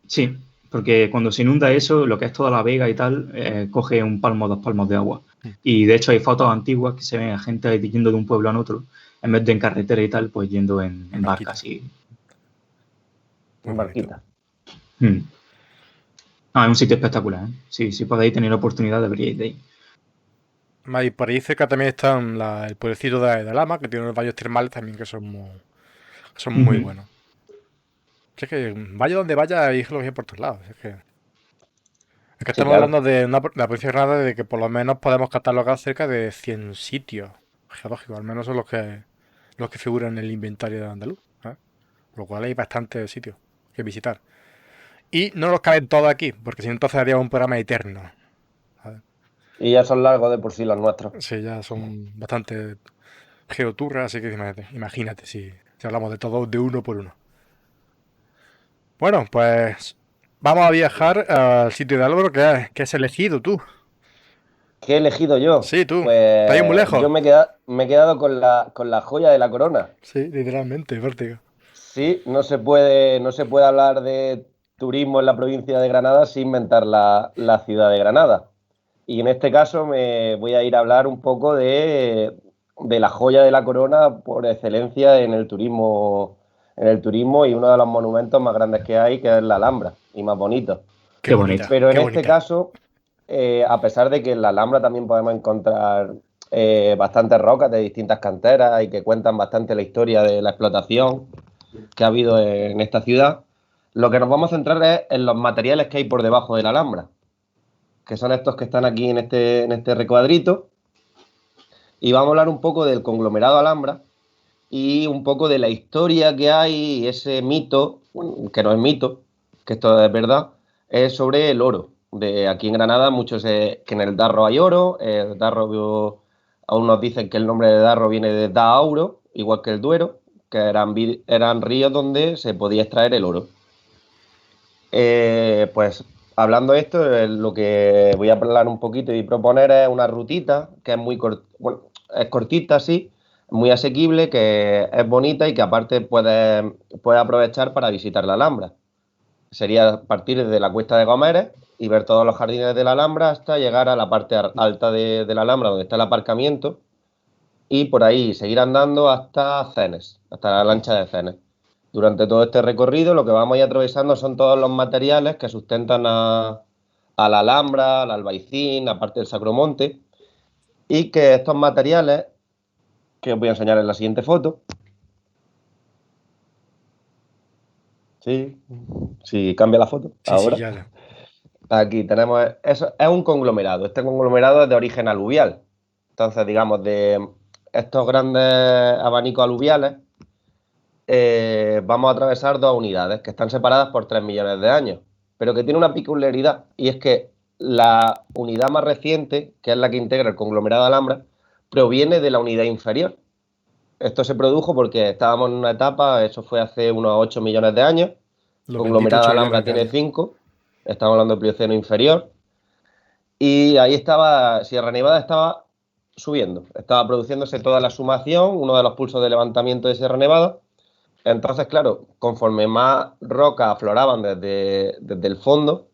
Sí, porque cuando se inunda eso, lo que es toda la vega y tal, coge 1 palmo o 2 palmos de agua. Y de hecho hay fotos antiguas que se ven a gente yendo de un pueblo a otro, en vez de en carretera y tal, pues yendo en barcas y... En barquita. Ah, es un sitio espectacular, ¿eh? Sí, si podéis tener oportunidad deberíais de ir. Y por ahí cerca también está el pueblecito de Lama, que tiene unos valles termales también que son muy buenos. Es que vaya donde vaya hay geología por todos lados. Es que Sí, estamos claro. hablando de la provincia de Granada, de que por lo menos podemos catalogar cerca de 100 sitios geológicos, al menos son los que figuran en el inventario de andaluz. ¿Eh? Por lo cual hay bastantes sitios que visitar. Y no los caben todos aquí, porque si no entonces haríamos un programa eterno. ¿Sabes? Y ya son largos de por sí los nuestros. Sí, ya son bastante geoturras, así que imagínate si hablamos de todo de uno por uno. Bueno, pues vamos a viajar al sitio de Álvaro que has elegido tú. ¿Qué he elegido yo? Sí, tú. ¿Te has ido muy Pues lejos? yo me he quedado con la joya de la corona. Sí, literalmente, vértigo. Sí, no se puede hablar de turismo en la provincia de Granada sin inventar la ciudad de Granada. Y en este caso me voy a ir a hablar un poco de la joya de la corona por excelencia en el turismo y uno de los monumentos más grandes que hay, que es la Alhambra, y más bonito. Qué bonito. Pero en qué este bonita. caso, a pesar de que en la Alhambra también podemos encontrar bastantes rocas de distintas canteras y que cuentan bastante la historia de la explotación que ha habido en esta ciudad, lo que nos vamos a centrar es en los materiales que hay por debajo de la Alhambra, que son estos que están aquí en este recuadrito, y vamos a hablar un poco del conglomerado Alhambra y un poco de la historia que hay y ese mito, que no es mito, que esto es verdad, es sobre el oro. De aquí en Granada, que en el Darro hay oro, el Darro, aún nos dicen que el nombre de Darro viene de Dauro, igual que el Duero, que eran ríos donde se podía extraer el oro. Pues hablando de esto, lo que voy a hablar un poquito y proponer es una rutita que es es cortita, sí, muy asequible, que es bonita y que aparte puedes aprovechar para visitar la Alhambra. Sería partir desde la Cuesta de Gómez y ver todos los jardines de la Alhambra hasta llegar a la parte alta de la Alhambra, donde está el aparcamiento, y por ahí seguir andando hasta Cenes, hasta la lancha de Cenes. Durante todo este recorrido lo que vamos a ir atravesando son todos los materiales que sustentan a la Alhambra, al Albaicín, aparte del Sacromonte, y que estos materiales, que os voy a enseñar en la siguiente foto, sí, cambia la foto, Sí, ahora. sí, ya. Aquí tenemos, es un conglomerado, este conglomerado es de origen aluvial, entonces digamos de estos grandes abanicos aluviales, vamos a atravesar 2 unidades que están separadas por 3 millones de años, pero que tiene una peculiaridad, y es que la unidad más reciente, que es la que integra el conglomerado Alhambra, proviene de la unidad inferior. Esto se produjo porque estábamos en una etapa, eso fue hace unos 8 millones de años, el conglomerado Alhambra tiene 5, estamos hablando del Plioceno inferior, y ahí estaba, Sierra Nevada estaba subiendo, estaba produciéndose toda la sumación, uno de los pulsos de levantamiento de Sierra Nevada. Entonces, claro, conforme más rocas afloraban desde el fondo,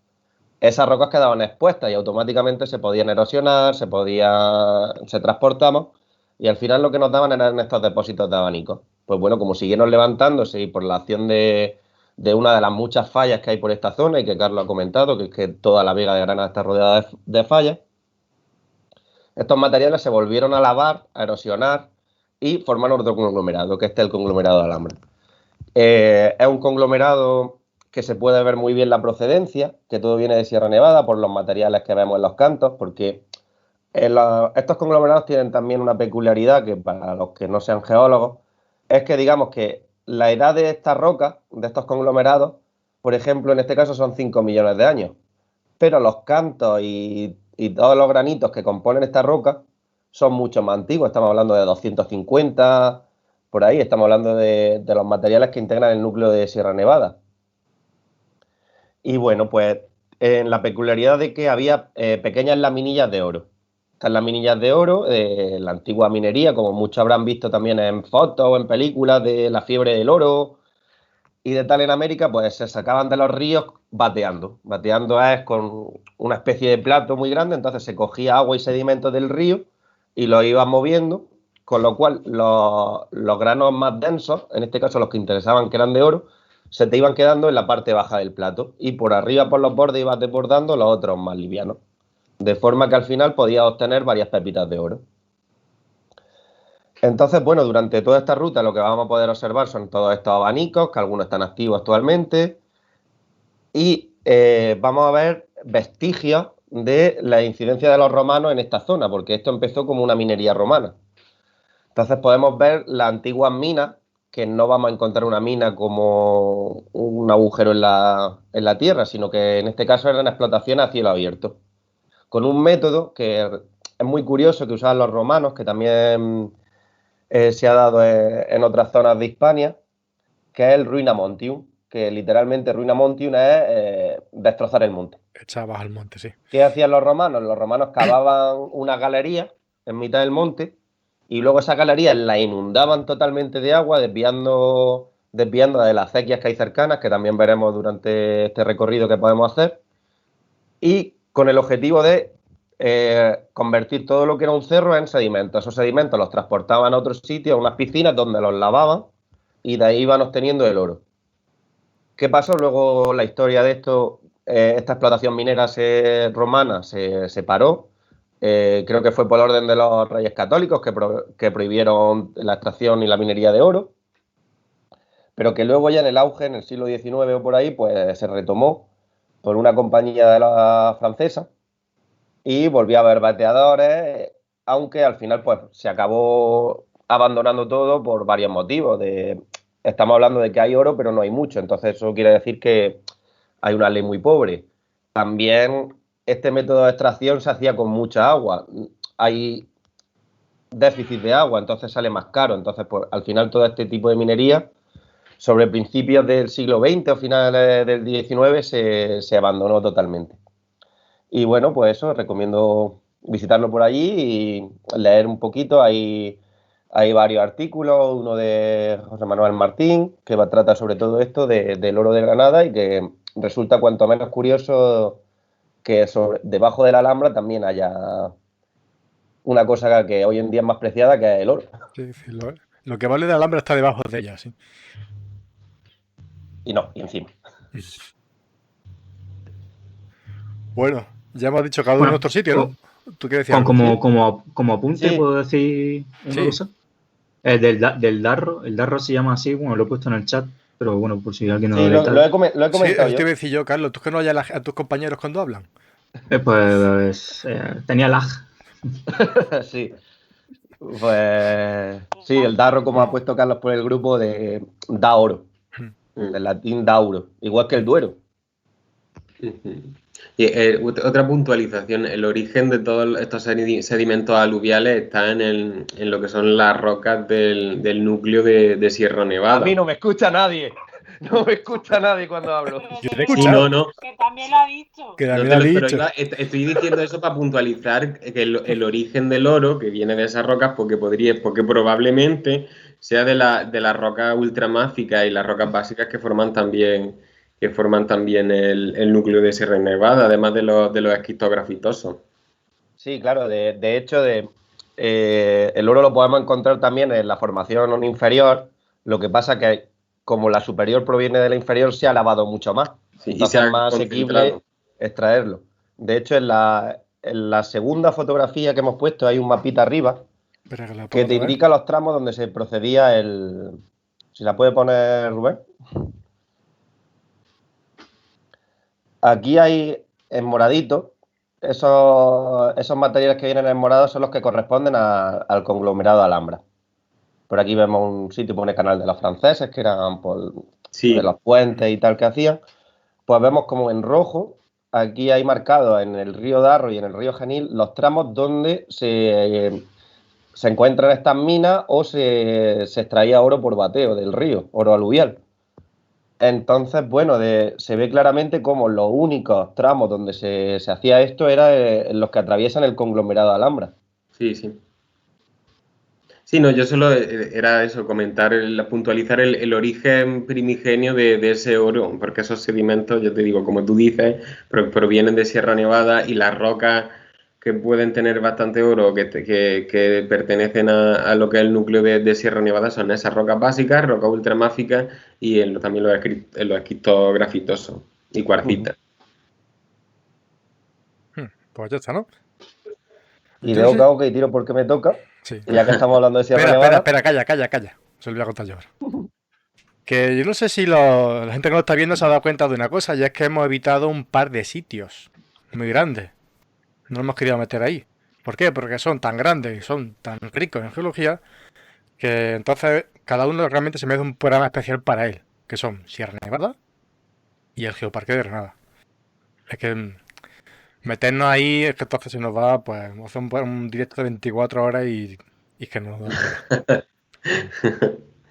esas rocas quedaban expuestas y automáticamente se podían erosionar, se transportaban, y al final lo que nos daban eran estos depósitos de abanicos. Pues bueno, como siguieron levantándose y por la acción de una de las muchas fallas que hay por esta zona y que Carlos ha comentado, que es que toda la Vega de Granada está rodeada de fallas, estos materiales se volvieron a lavar, a erosionar y formaron otro conglomerado, que este es el conglomerado de Alhambra. Es un conglomerado que se puede ver muy bien la procedencia, que todo viene de Sierra Nevada por los materiales que vemos en los cantos, porque estos conglomerados tienen también una peculiaridad que para los que no sean geólogos, es que digamos que la edad de estas rocas, de estos conglomerados, por ejemplo, en este caso son 5 millones de años. Pero los cantos y todos los granitos que componen esta roca son mucho más antiguos. Estamos hablando de 250, por ahí. Estamos hablando de los materiales que integran el núcleo de Sierra Nevada. Y bueno, pues en la peculiaridad de que había pequeñas laminillas de oro. Estas laminillas de oro, la antigua minería, como muchos habrán visto también en fotos o en películas de la fiebre del oro y de tal en América, pues se sacaban de los ríos bateando. Bateando es con una especie de plato muy grande, entonces se cogía agua y sedimentos del río y los iban moviendo, con lo cual los granos más densos, en este caso los que interesaban que eran de oro, se te iban quedando en la parte baja del plato y por arriba, por los bordes, ibas desbordando los otros más livianos. De forma que al final podías obtener varias pepitas de oro. Entonces, bueno, durante toda esta ruta lo que vamos a poder observar son todos estos abanicos, que algunos están activos actualmente, y vamos a ver vestigios de la incidencia de los romanos en esta zona, porque esto empezó como una minería romana. Entonces podemos ver las antiguas minas, que no vamos a encontrar una mina como un agujero en la tierra, sino que en este caso eran explotaciones a cielo abierto, con un método que es muy curioso que usaban los romanos, que también se ha dado en otras zonas de Hispania, que es el ruina montium, que literalmente ruina montium es destrozar el monte. Echabas al monte, sí. ¿Qué hacían los romanos? Los romanos cavaban una galería en mitad del monte y luego esa galería la inundaban totalmente de agua, desviando de las acequias que hay cercanas, que también veremos durante este recorrido que podemos hacer, y con el objetivo de convertir todo lo que era un cerro en sedimentos. Esos sedimentos los transportaban a otros sitios, a unas piscinas donde los lavaban y de ahí iban obteniendo el oro. ¿Qué pasó? Luego la historia de esto, esta explotación minera romana se paró. Creo que fue por orden de los reyes católicos que prohibieron la extracción y la minería de oro, pero que luego ya en el auge, en el siglo XIX o por ahí, pues se retomó por una compañía de la francesa y volvió a haber bateadores, aunque al final pues se acabó abandonando todo por varios motivos. Estamos hablando de que hay oro, pero no hay mucho, entonces eso quiere decir que hay una ley muy pobre. También este método de extracción se hacía con mucha agua. Hay déficit de agua, entonces sale más caro. Entonces, pues, al final todo este tipo de minería, sobre principios del siglo XX o finales del XIX, se abandonó totalmente. Y bueno, pues eso, recomiendo visitarlo por allí y leer un poquito. Hay varios artículos, uno de José Manuel Martín, que trata sobre todo esto del oro de Granada y que resulta cuanto menos curioso que debajo de la Alhambra también haya una cosa que hoy en día es más preciada, que es el oro. Sí, sí, lo que vale de Alhambra está debajo de ella, sí. Y encima. Bueno, ya hemos dicho cada uno en nuestro sitio, ¿no? ¿Tú qué decías? Como apunte, Sí. ¿puedo decir una cosa? Del darro, el darro se llama así, bueno, lo he puesto en el chat, pero bueno, por si alguien no Sí, lo lo he comentado Sí, yo. te iba a decir yo, Carlos, ¿tú que no oyes a tus compañeros cuando hablan? Pues tenía lag. Sí. Pues sí, el darro, como ha puesto Carlos por el grupo, da oro. Del latín dauro, igual que el Duero. Y otra puntualización, el origen de todos estos sedimentos aluviales está en lo que son las rocas del núcleo de Sierra Nevada. A mí no me escucha nadie. No me escucha nadie cuando hablo. Yo te he Sí, escuchado. no. Que también lo ha dicho. Que No también lo ha pero dicho. estoy diciendo eso para puntualizar que el origen del oro, que viene de esas rocas, porque probablemente sea de las rocas ultramáficas y las rocas básicas que forman también el núcleo de Sierra Nevada, además de los esquistos grafitosos. Sí, claro, de hecho, el oro lo podemos encontrar también en la formación inferior. Lo que pasa que como la superior proviene de la inferior, se ha lavado mucho más. Sí, Entonces es más asequible extraerlo. De hecho, en la segunda fotografía que hemos puesto hay un mapita arriba que te indica los tramos donde se procedía Si la puede poner Rubén. Aquí hay en moradito, esos materiales que vienen en morado son los que corresponden al conglomerado Alhambra. Por aquí vemos un sitio, pone Canal de los Franceses, que eran de los puentes y tal que hacían. pues vemos como en rojo, aquí hay marcados en el río Darro y en el río Genil los tramos donde se encuentran estas minas o se extraía oro por bateo del río, oro aluvial. Entonces, bueno, se ve claramente como los únicos tramos donde se hacía esto eran los que atraviesan el conglomerado de Alhambra. Sí, sí. Sí, no, yo solo era eso, puntualizar el origen primigenio de ese oro, porque esos sedimentos, yo te digo, como tú dices, provienen de Sierra Nevada y las rocas que pueden tener bastante oro, que pertenecen a lo que es el núcleo de Sierra Nevada, son esas rocas básicas, rocas ultramáficas y también los esquistos grafitosos y cuarcitas. Pues ya está, ¿no? Y dejo cago que tiro porque me toca. Sí. Y ya que estamos hablando de Sierra Nevada. Espera, calla. Se lo voy a contar yo ahora. Que yo no sé si la gente que lo está viendo se ha dado cuenta de una cosa, y es que hemos evitado un par de sitios muy grandes. No hemos querido meter ahí. ¿Por qué? Porque son tan grandes y son tan ricos en geología que entonces cada uno realmente se merece un programa especial para él, que son Sierra Nevada y el Geoparque de Granada. Es que meternos ahí es que entonces se nos va, pues, hacer un directo de 24 horas y es que no.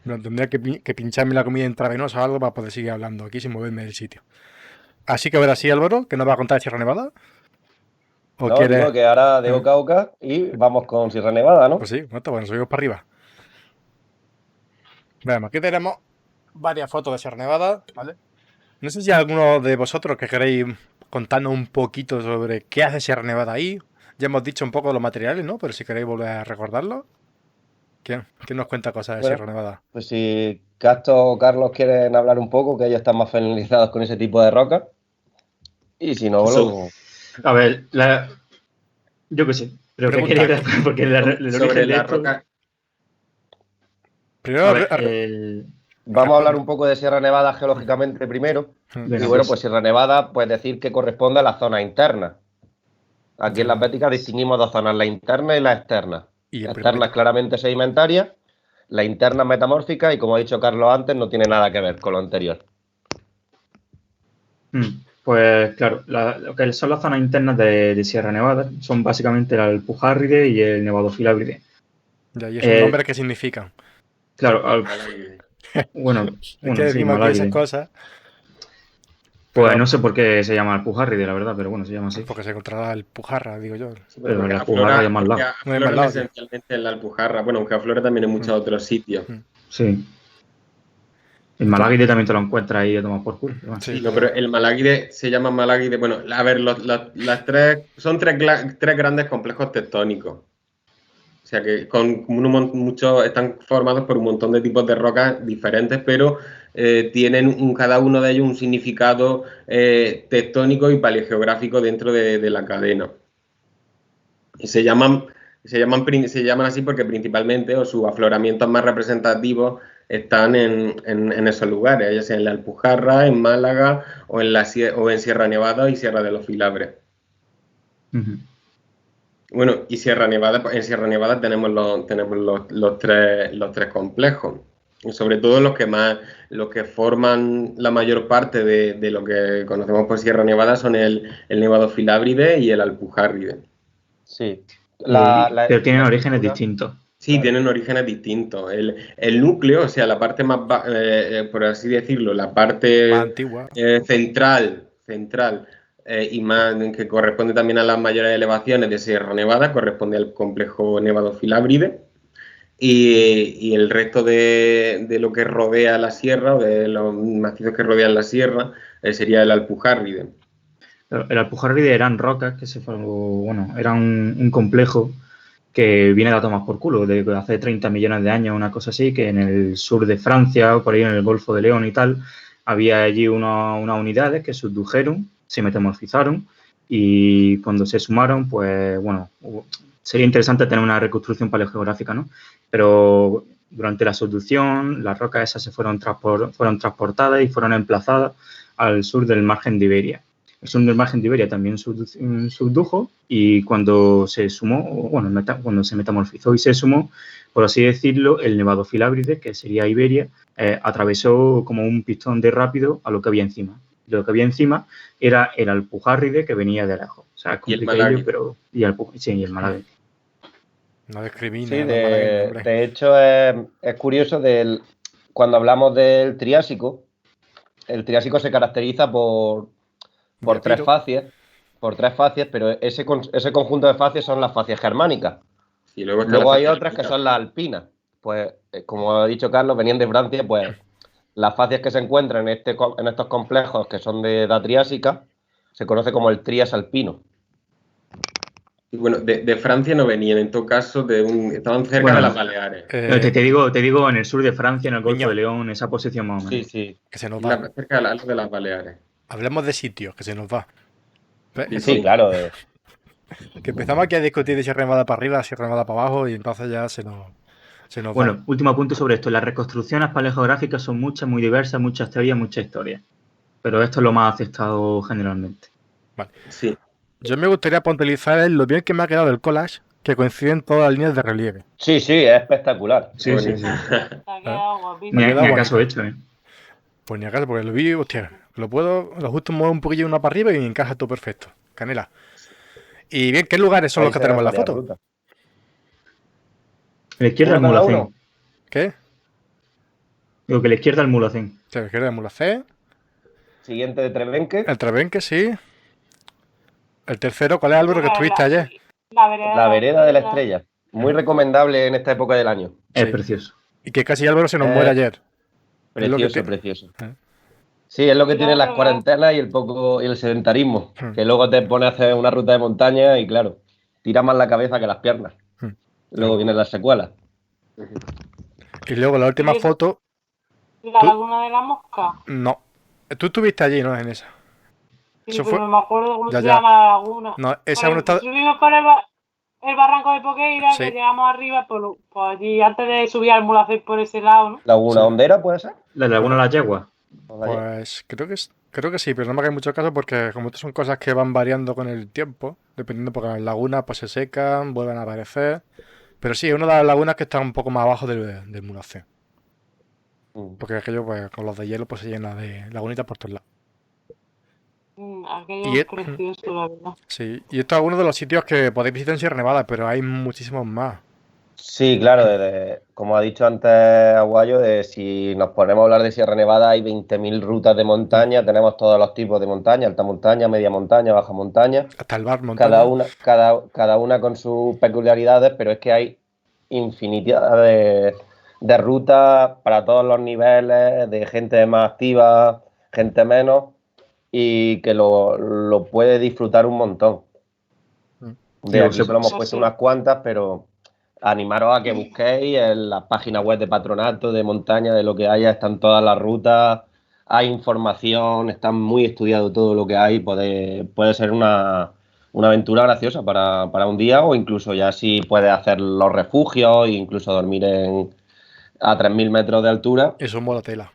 No tendría que pincharme la comida intravenosa o algo para poder seguir hablando aquí sin moverme del sitio. Así que ahora sí, Álvaro, que nos va a contar de Sierra Nevada. ¿O no, quieres? Digo que ahora dejo Cauca y vamos con Sierra Nevada, ¿no? Pues sí, bueno, subimos para arriba. Veamos, aquí tenemos varias fotos de Sierra Nevada, ¿vale? No sé si alguno de vosotros que queréis contarnos un poquito sobre qué hace Sierra Nevada ahí. Ya hemos dicho un poco de los materiales, ¿no? Pero si queréis volver a recordarlo. ¿Quién nos cuenta cosas de Sierra Nevada? Pues si Castro o Carlos quieren hablar un poco, que ellos están más familiarizados con ese tipo de rocas. Y si no, luego... A ver, yo qué sé. Pero que quería porque el origen de esto... roca. Primero, vamos a hablar un poco de Sierra Nevada geológicamente primero. Y bueno, pues Sierra Nevada, pues decir que corresponde a la zona interna. Aquí en las Béticas distinguimos dos zonas, la interna y la externa. La externa es claramente sedimentaria, la interna es metamórfica y, como ha dicho Carlos antes, no tiene nada que ver con lo anterior. Pues claro, lo que son las zonas internas de Sierra Nevada son básicamente el Alpujarride y el Nevado Filabride. Ya, ¿y esos nombres qué significan? Claro, bueno, sí, esas cosas. Pues pero, no sé por qué se llama Alpujarride, la verdad, pero bueno, se llama así. Porque se encontrará el Alpujarra, digo yo. Sí, pero la Alpujarra hay más lado. Aflora esencialmente en la Alpujarra. Bueno, aunque aflora también en muchos otros sitios. Sí. El Maláguide también te lo encuentras ahí a tomar por culo. Sí, no, pero el Maláguide se llama Maláguide. Bueno, a ver, las son tres grandes complejos tectónicos. O sea que muchos están formados por un montón de tipos de rocas diferentes, pero tienen cada uno de ellos un significado tectónico y paleogeográfico dentro de la cadena. Y se llaman así porque principalmente, o sus afloramientos más representativos están en esos lugares, ya sea en la Alpujarra, en Málaga o en Sierra Nevada y Sierra de los Filabres. Bueno, y en Sierra Nevada tenemos los tres complejos. Y sobre todo los que forman la mayor parte de lo que conocemos por Sierra Nevada son el Nevado Filábride y el Alpujarride. Sí. Pero tienen orígenes distintos. Sí, tienen orígenes distintos. El núcleo, o sea, la parte más, por así decirlo, la parte más antigua, central y más que corresponde también a las mayores elevaciones de Sierra Nevada, corresponde al complejo Nevado Filábride. Y el resto de lo que rodea la sierra, o de los macizos que rodean la sierra, sería el Alpujarride. El Alpujarride eran rocas que eran un complejo que viene de a tomar por culo, de hace 30 millones de años, una cosa así, que en el sur de Francia, o por ahí en el Golfo de León y tal, había allí unas unidades que subdujeron, se metamorfizaron y cuando se sumaron, pues bueno, sería interesante tener una reconstrucción paleogeográfica, ¿no? Pero durante la subducción, las rocas esas se fueron transportadas y fueron emplazadas al sur del margen de Iberia. El sur del margen de Iberia también subdujo y cuando se sumó, cuando se metamorfizó y se sumó, por así decirlo, el Nevado Filábride, que sería Iberia, atravesó como un pistón de rápido a lo que había encima. lo que había encima era el Alpujarride que venía de lejos. O sea, es Y el complicadillo, Malague. pero... Sí, y el Malague. No discrimina. Sí, no malagueño, hombre. de hecho es curioso cuando hablamos del Triásico, el Triásico se caracteriza por tres Biotiro. facies, pero ese conjunto de facies son las facies germánicas. Y luego está Luego la hay fase otras que alpina. son las alpinas. Pues, como ha dicho Carlos, venían de Francia, pues las facies que se encuentran en estos complejos que son de edad triásica se conoce como el Trias alpino. Y bueno, de Francia no venían, en todo caso, estaban cerca Bueno, de las Baleares. Te digo, en el sur de Francia, en el Golfo Niño. de León, esa posición más o menos. Sí. Que se nos va. Cerca de las Baleares. Hablemos de sitios, que se nos va. Sí, claro. Que empezamos aquí a discutir de Sierra Nevada para arriba, Sierra Nevada para abajo, y entonces ya se nos va. Bueno, último apunte sobre esto. Las reconstrucciones paleogeográficas son muchas, muy diversas, muchas teorías, muchas historias. Pero esto es lo más aceptado generalmente. Vale. Sí. Yo me gustaría puntualizar lo bien que me ha quedado el collage, que coinciden todas las líneas de relieve. Sí, es espectacular. Sí. Te ha quedado guapísimo. Ni quedado acaso bonito. hecho, ¿eh? Pues ni acaso, porque lo vi, hostia, lo justo muevo un poquillo una para arriba y encaja todo perfecto. Canela. Y bien, ¿qué lugares son Ahí los que se tenemos en la ve varias foto? rutas. A la izquierda el ¿Uno cada Mulhacén. uno? ¿Qué? Digo que a la izquierda el Mulhacén. Se me queda el Mulacé, Siguiente de Trebenque, el Trebenque, sí. El tercero, ¿cuál es, Álvaro, que estuviste ayer? la vereda de la estrella. Muy recomendable en esta época del año. Es Sí. precioso. Y que casi Álvaro se nos muere ayer. Es lo que Precioso, te- precioso. ¿Eh? Sí, es lo que Yo tienen las creo que- cuarentenas y el sedentarismo. Hmm. Que luego te pones a hacer una ruta de montaña y claro, tira más la cabeza que las piernas. Hmm. Luego vienen las secuelas. Y luego la última Sí. foto, La ¿Tú? laguna de la mosca. no. Tú estuviste allí, ¿no? En esa. Sí, Eso pero fue- no me acuerdo cómo Ya, se ya. llama la laguna. No, esa Por no está. Subimos por el barranco de Poqueira, Sí. que llegamos arriba, pues allí, antes de subir al Mulacén por ese lado, ¿no? ¿Laguna Sí. Hondera puede ser? La Laguna de las Yeguas. Pues creo que sí, pero no me hagáis mucho caso porque como estas son cosas que van variando con el tiempo, dependiendo porque las lagunas pues se secan, vuelven a aparecer. Pero sí, es una de las lagunas que está un poco más abajo del Mulacén. Porque aquello pues con los de hielo pues se llena de lagunitas por todos lados. Aquello Y es precioso, la verdad. Sí, y esto es uno de los sitios que podéis visitar en Sierra Nevada, pero hay muchísimos más. Sí, claro, como ha dicho antes Aguayo, si nos ponemos a hablar de Sierra Nevada hay 20.000 rutas de montaña, tenemos todos los tipos de montaña, alta montaña, media montaña, baja montaña, Hasta el bar montaña. cada una con sus peculiaridades, pero es que hay infinidad de rutas para todos los niveles, de gente más activa, gente menos, y que lo puede disfrutar un montón. De aquí solo hemos puesto unas cuantas, pero animaros a que busquéis en la página web de Patronato, de montaña, de lo que haya, están todas las rutas, hay información, está muy estudiado todo lo que hay, puede ser una aventura graciosa para un día, o incluso ya si puedes hacer los refugios, e incluso dormir a 3.000 metros de altura. Eso mola tela.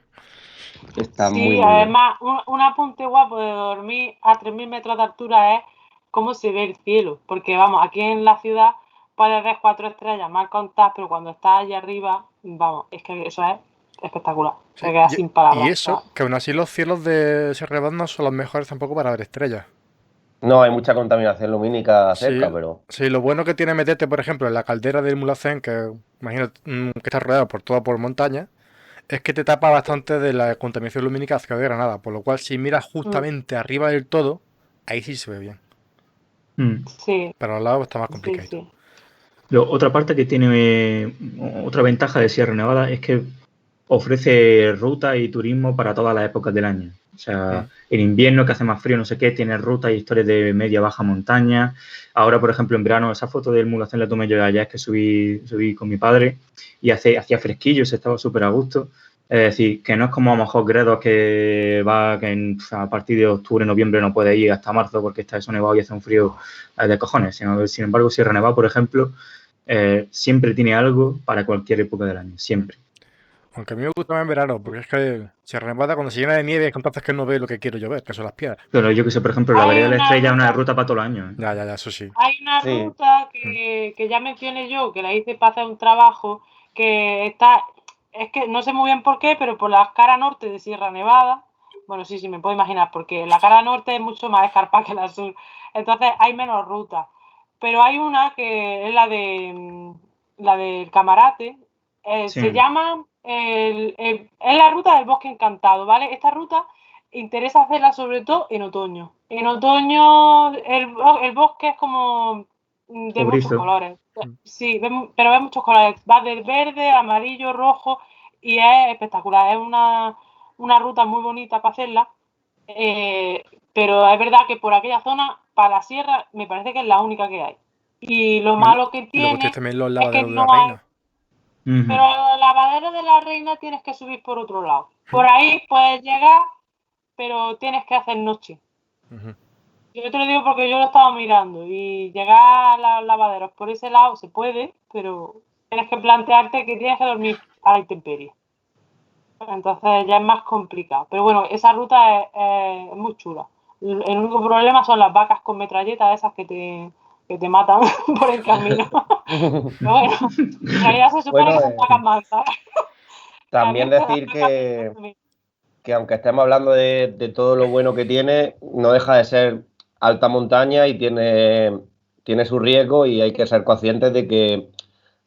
Está Sí, muy bien. además, un apunte guapo de dormir a 3.000 metros de altura es cómo se ve el cielo. Porque, vamos, aquí en la ciudad puedes ver 4 estrellas mal contadas, pero cuando estás allá arriba, vamos, es que eso es espectacular. Sí, Se queda sin palabras. Y eso, que aún así los cielos de Sierra Nevada no son los mejores tampoco para ver estrellas. No, hay mucha contaminación lumínica cerca, Sí, pero... Sí, lo bueno que tiene meterte, por ejemplo, en la caldera del Mulhacén, que imagino que está rodeado por montaña, es que te tapa bastante de la contaminación lumínica hacia de Granada, por lo cual si miras justamente arriba del todo, ahí sí se ve bien. Sí, Pero al lado está más sí, complicado. sí. Otra parte que tiene otra ventaja de Sierra Nevada es que ofrece ruta y turismo para todas las épocas del año. O sea, en invierno que hace más frío, no sé qué, tiene rutas y historias de media baja montaña. Ahora, por ejemplo, en verano, esa foto del Mulhacén la tomé yo allá, es que subí con mi padre y hacía fresquillo, se estaba súper a gusto. Es decir, que no es como a lo mejor Gredos que a partir de octubre, noviembre no puede ir hasta marzo porque está eso nevado y hace un frío de cojones. Sin embargo, Sierra Nevada, por ejemplo, siempre tiene algo para cualquier época del año, siempre. Aunque a mí me gusta más en verano, porque es que Sierra Nevada cuando se llena de nieve es entonces que no ve lo que quiero yo ver, que son las piedras. Pero yo que sé, por ejemplo, la vereda de la estrella es una ruta para todos los años. Ya, eso sí. Hay una Sí. ruta que ya mencioné yo, que la hice para hacer un trabajo, que está, es que no sé muy bien por qué, pero por la cara norte de Sierra Nevada, Bueno, sí, me puedo imaginar, porque la cara norte es mucho más escarpada que la sur. Entonces hay menos rutas. Pero hay una que es la del Camarate. Sí. Se llama, es la ruta del Bosque Encantado, ¿vale? Esta ruta interesa hacerla sobre todo en otoño. En otoño el bosque es como de muchos Cobrizo. colores. Sí, pero ves muchos colores. Va del verde, amarillo, rojo y es espectacular. Es una ruta muy bonita para hacerla. Pero es verdad que por aquella zona, para la sierra, me parece que es la única que hay. Y lo malo que Y luego tienes tiene también los es que lavaderos de la no hay. reina. Ujú. Pero el lavadero de la reina tienes que subir por otro lado. Por ahí puedes llegar, pero tienes que hacer noche. Ujú. Yo te lo digo porque yo lo estaba mirando y llegar a los lavaderos por ese lado se puede, pero tienes que plantearte que tienes que dormir a la intemperie. Entonces ya es más complicado. Pero bueno, esa ruta es muy chula. El único problema son las vacas con metralletas esas que te matan por el camino. Pero bueno, en realidad se supone Bueno, que son vacas mansas. también decir que aunque estemos hablando de todo lo bueno que tiene, no deja de ser alta montaña y tiene su riesgo y hay que ser conscientes de que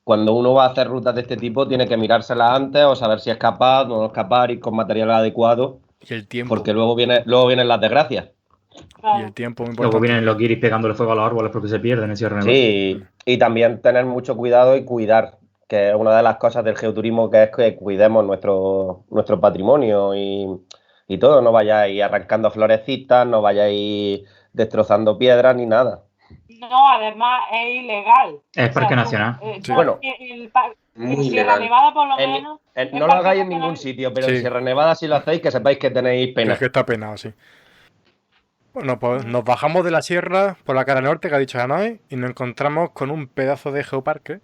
cuando uno va a hacer rutas de este tipo tiene que mirárselas antes o saber si es capaz o no es capaz, ir con material adecuado, Y el tiempo. porque luego vienen las desgracias. Y el tiempo, muy Luego importante. vienen los guiris pegándole fuego a los árboles porque se pierden en Sierra Nevada. Sí, y también tener mucho cuidado y cuidar, que es una de las cosas del geoturismo, que es que cuidemos nuestro patrimonio y todo. No vayáis arrancando florecitas, no vayáis destrozando piedras ni nada. No, además es ilegal. Es O sea, Parque Nacional. Sí. Bueno, en Muy Sierra ilegal. Nevada por lo menos. es No lo Parque hagáis en Nacional. ningún sitio, pero en Sí. Sierra Nevada si lo hacéis, que sepáis que tenéis Que pena. es que está penado, sí. Bueno, pues nos bajamos de la sierra por la cara norte que ha dicho Hanoi y nos encontramos con un pedazo de geoparque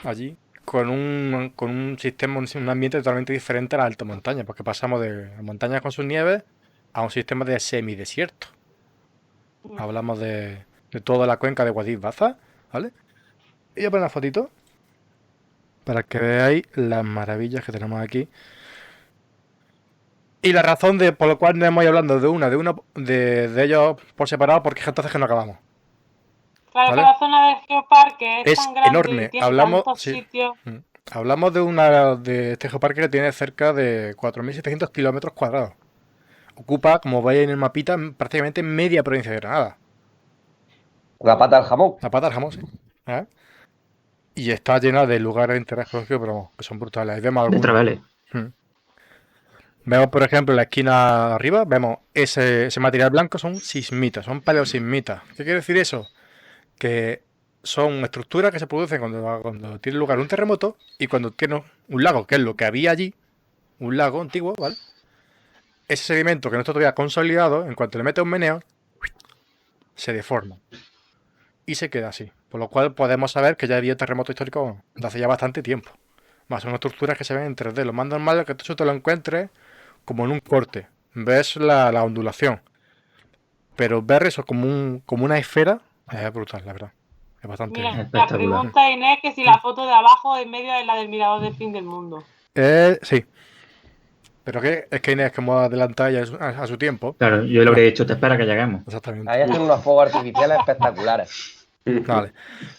allí, con un sistema, un ambiente totalmente diferente a la alta montaña, porque pasamos de montañas con sus nieves a un sistema de semidesierto. Hablamos de toda la cuenca de Guadix-Baza, ¿vale? Y voy a poner una fotito para que veáis las maravillas que tenemos aquí. Y la razón por lo cual no hemos ido hablando de ellos por separado, porque es entonces que no acabamos. Claro ¿Vale? que la zona del geoparque es Es tan grande enorme. y tiene tantos Sí. sitios. Hablamos de este geoparque que tiene cerca de 4.700 kilómetros cuadrados. Ocupa, como veis en el mapita, prácticamente media provincia de Granada. La pata al jamón. La pata del jamón, sí. ¿Eh? Y está llena de lugares de interés geológico, pero vamos, que son brutales. Ahí vemos De algunos. Traveles. Vemos, por ejemplo, en la esquina de arriba, vemos ese material blanco, son sismitas, son paleosismitas. ¿Qué quiere decir eso? Que son estructuras que se producen cuando tiene lugar un terremoto y cuando tiene un lago, que es lo que había allí, un lago antiguo, ¿vale? Ese sedimento que no está todavía consolidado, en cuanto le mete un meneo, se deforma y se queda así. Por lo cual podemos saber que ya había terremoto histórico de hace ya bastante tiempo. Más son estructuras que se ven en 3D. Lo más normal es que tú te lo encuentres como en un corte. Ves la ondulación. Pero ver eso como una esfera es brutal, la verdad. Es bastante. Mira, la Espectacular. pregunta Inés que si la foto de abajo en medio es la del mirador del fin del mundo. Sí. Pero es que Inés, como adelanta ya a su tiempo. Claro, yo le habría dicho, te espera que lleguemos. Exactamente. Ahí hacen unos fuegos artificiales espectaculares. Vale.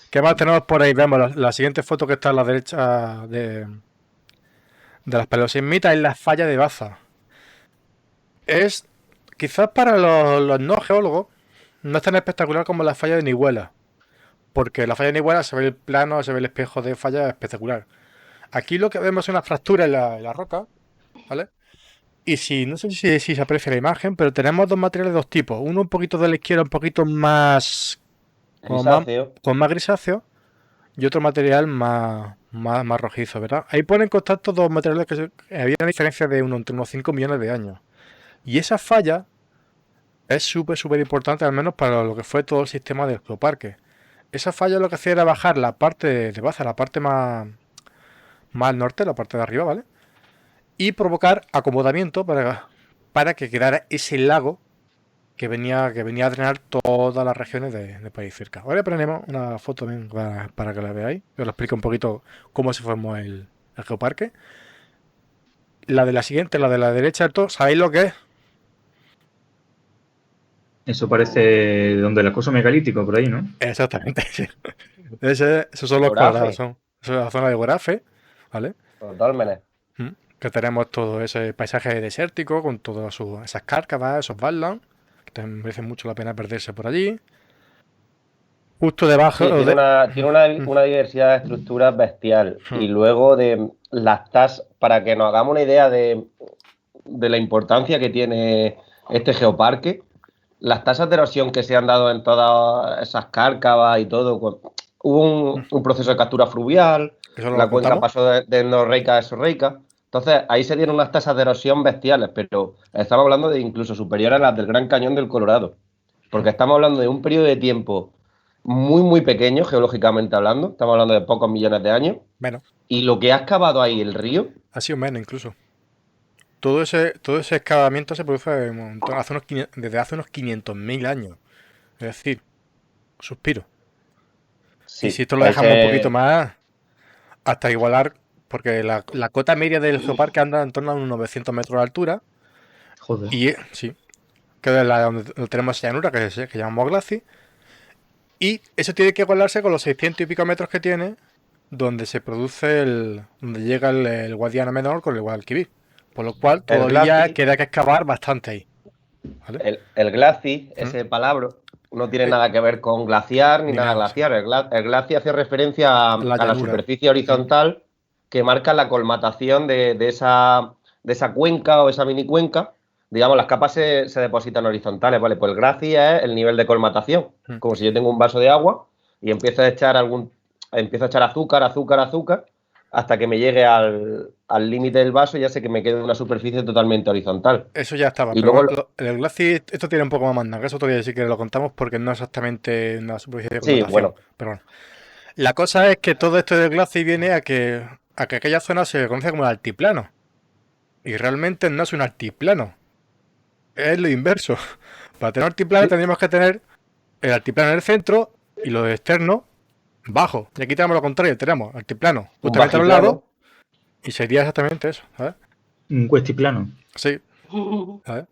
¿Qué más tenemos por ahí? Vemos la siguiente foto que está a la derecha de las paleosismitas es la falla de Baza. Es, quizás para los no geólogos, no es tan espectacular como la falla de Nihuela. Porque la falla de Nihuela se ve el plano, se ve el espejo de falla espectacular. Aquí lo que vemos es una fractura en la roca, ¿vale? Y no sé si se aprecia la imagen, pero tenemos dos materiales de dos tipos. Uno un poquito de la izquierda, un poquito más Grisáceo. con más grisáceo, y otro material más rojizo, ¿verdad? Ahí ponen en contacto dos materiales que había una diferencia de entre unos 5 millones de años. Y esa falla es súper importante, al menos para lo que fue todo el sistema del geoparque. Esa falla lo que hacía era bajar la parte de Baza, la parte más al norte, la parte de arriba, ¿vale? Y provocar acomodamiento para que quedara ese lago que venía a drenar todas las regiones de país cerca. Ahora ponemos una foto bien para que la veáis. Os lo explico un poquito cómo se formó el geoparque. la de la siguiente, la de la derecha del todo, ¿sabéis lo que es? Eso parece donde el acoso megalítico, por ahí, ¿no? Exactamente, sí. Esos son los Gorafe. cuadrados, eso es la zona de Gorafe, ¿vale? Totalmente. Que tenemos todo ese paisaje desértico con todas esas cárcavas, esos badlands, que también merece mucho la pena perderse por allí. Justo debajo Sí, tiene una diversidad de estructuras bestial. Y luego de las tasas, para que nos hagamos una idea de la importancia que tiene este geoparque, las tasas de erosión que se han dado en todas esas cárcavas y todo, hubo un proceso de captura fluvial, Eso lo la cuenca contamos. pasó de endorreica a exorreica. Entonces, ahí se dieron unas tasas de erosión bestiales, pero estamos hablando de incluso superiores a las del Gran Cañón del Colorado. Porque estamos hablando de un periodo de tiempo muy, muy pequeño, geológicamente hablando. Estamos hablando de pocos millones de años. Menos, Y lo que ha excavado ahí el río, ha sido menos incluso. Todo ese excavamiento se produce desde hace unos 500.000 años. Es decir, suspiro. sí, Y si esto lo dejamos un poquito más, hasta igualar, porque la cota media del geoparque anda en torno a unos 900 metros de altura. Joder. Y sí, que es donde tenemos esa llanura que llamamos glacis. Y eso tiene que igualarse con los 600 y pico metros que tiene, donde se produce donde llega el Guadiana Menor con el Guadalquivir. Por lo cual el todavía glacis, queda que excavar bastante ahí. ¿Vale? el glacis, ese palabra, no tiene nada que ver con glaciar ni Ni nada nada, sí. glaciar. El glacis hace referencia a La la llanura. superficie horizontal que marca la colmatación de esa cuenca o esa mini cuenca. Digamos, las capas se depositan horizontales, ¿vale? Pues el glacis es el nivel de colmatación. Como si yo tengo un vaso de agua y empiezo a echar azúcar, hasta que me llegue al límite del vaso y ya sé que me queda una superficie totalmente horizontal. Eso ya estaba, Y pero luego, bueno, el glacis, esto tiene un poco más manga, eso todavía sí que lo contamos porque no es exactamente una superficie de sí, colmatación. bueno, Pero bueno, la cosa es que todo esto del glacis viene a que aquella zona se conoce como el altiplano. Y realmente no es un altiplano, es lo inverso. Para tener altiplano sí, tendríamos que tener el altiplano en el centro y los externos bajo. Y aquí tenemos lo contrario, tenemos altiplano un justamente a los lados bajiplano. y sería exactamente eso, ¿sabes? Un cuestiplano. Sí, ¿sabes?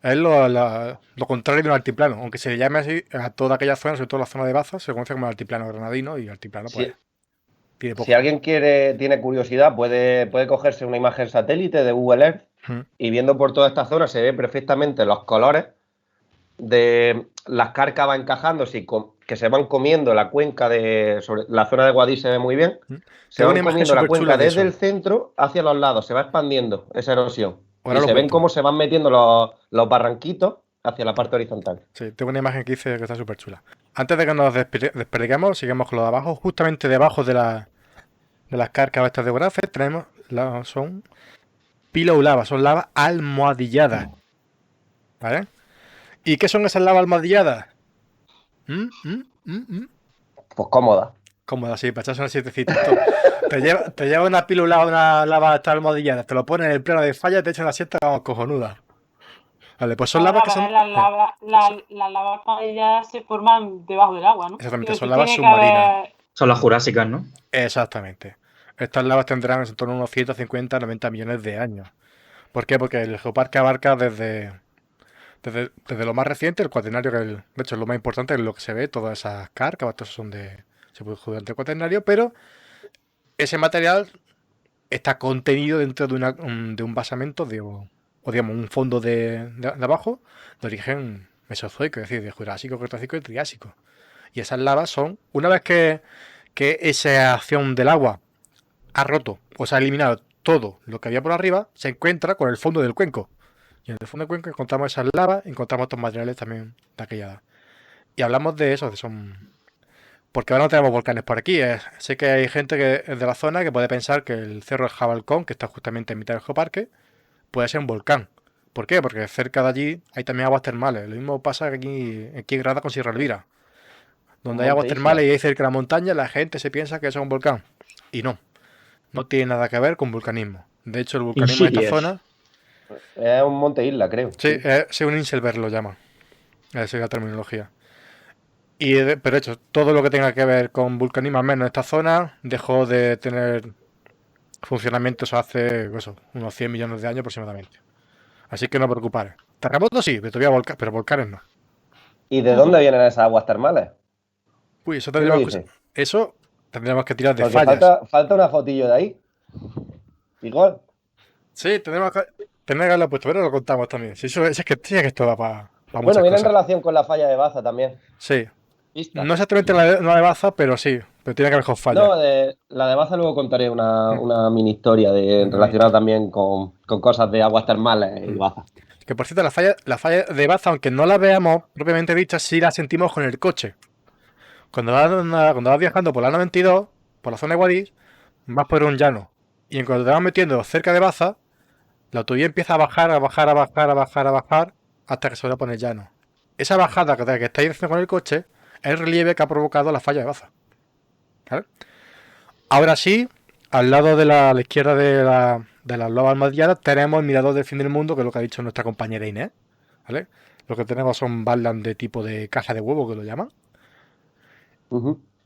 Es lo contrario de un altiplano, aunque se le llame así a toda aquella zona, sobre todo la zona de Baza, se conoce como el altiplano granadino y el altiplano pues Si, tiene si poco. alguien tiene curiosidad, puede cogerse una imagen satélite de Google Earth y viendo por toda esta zona se ve perfectamente los colores de las cárcavas encajándose y que se van comiendo la cuenca sobre la zona de Guadix se ve muy bien. Se Tengo una van imagen comiendo la súper chula cuenca de desde eso. el centro hacia los lados, se va expandiendo esa erosión. Ahora Y lo se ven cuento. cómo se van metiendo los barranquitos hacia la parte horizontal. Sí, tengo una imagen que hice que está súper chula. Antes de que nos despeguemos, sigamos con lo de abajo. Justamente debajo de las cárcavas estas de Gorafe tenemos son pillow lava, son lavas almohadilladas. ¿Vale? ¿Y qué son esas lavas almohadilladas? Pues cómoda. Cómodas, sí, para echarse una sietecita. Te lleva una pilula, una lava esta almohadillada, te lo pones en el plano de falla y te echan una siesta, vamos, cojonuda. Vale, pues son lavas que son. Las lavas ya se forman debajo del agua, ¿no? Exactamente, Quiero son decir, lavas tiene que submarinas. haber- Son las jurásicas, ¿no? Exactamente. Estas lavas tendrán en torno a unos 150, 90 millones de años. ¿Por qué? Porque el geoparque abarca desde lo más reciente, el cuaternario, de hecho es lo más importante, es lo que se ve, todas esas cárcavas, estos son se produjo durante el cuaternario, pero ese material está contenido dentro de un basamento o digamos un fondo de abajo de origen mesozoico, es decir, de Jurásico, Cretácico y Triásico. Y esas lavas son, una vez que esa acción del agua ha roto o se ha eliminado todo lo que había por arriba, se encuentra con el fondo del cuenco. Y en el fondo del cuenco encontramos esas lavas, encontramos estos materiales también de aquella edad. Y hablamos de eso, porque ahora no tenemos volcanes por aquí. Sé que hay gente que es de la zona que puede pensar que el Cerro del Jabalcón, que está justamente en mitad del geoparque, puede ser un volcán. ¿Por qué? Porque cerca de allí hay también aguas termales. Lo mismo pasa que aquí en Granada con Sierra Elvira. Un Donde hay aguas monte isla. termales y hay cerca de la montaña, la gente se piensa que eso es un volcán. Y no tiene nada que ver con vulcanismo. De hecho, el vulcanismo en esta Insidious. zona, Es un monte isla, creo. sí, es un Inselberg lo llama. Esa es la terminología. Pero de hecho, todo lo que tenga que ver con vulcanismo, al menos en esta zona, dejó de tener funcionamiento eso hace unos 100 millones de años aproximadamente. Así que no preocupes. Terremotos sí, pero todavía pero volcanes no. ¿Y de dónde vienen esas aguas termales? Uy, eso ¿Quién lo tendríamos dice? eso tendríamos que tirar de Porque fallas. falta una fotillo de ahí. Igual. Sí, tendremos que haberlo puesto, pero lo contamos también. Si eso, es que esto da para Bueno, muchas viene en cosas. relación con la falla de Baza también. Sí. Pista. No exactamente la de Baza, pero sí. Pero tiene que ver con fallas. No, la de Baza luego contaré una mini historia relacionada también con cosas de aguas termales y Baza. Que por cierto, la falla de Baza, aunque no la veamos propiamente dicha, sí la sentimos con el coche. Cuando vas viajando por la 92, por la zona de Guadix, vas por un llano. Y en cuanto te vas metiendo cerca de Baza, la autovía empieza a bajar, hasta que se va a poner llano. Esa bajada que estáis haciendo con el coche es el relieve que ha provocado la falla de Baza. ¿Vale? Ahora sí, al lado de la izquierda de las lobas almohadilladas tenemos el mirador del fin del mundo, que es lo que ha dicho nuestra compañera Inés. ¿Vale? Lo que tenemos son baldas de tipo de caja de huevo, que lo llaman.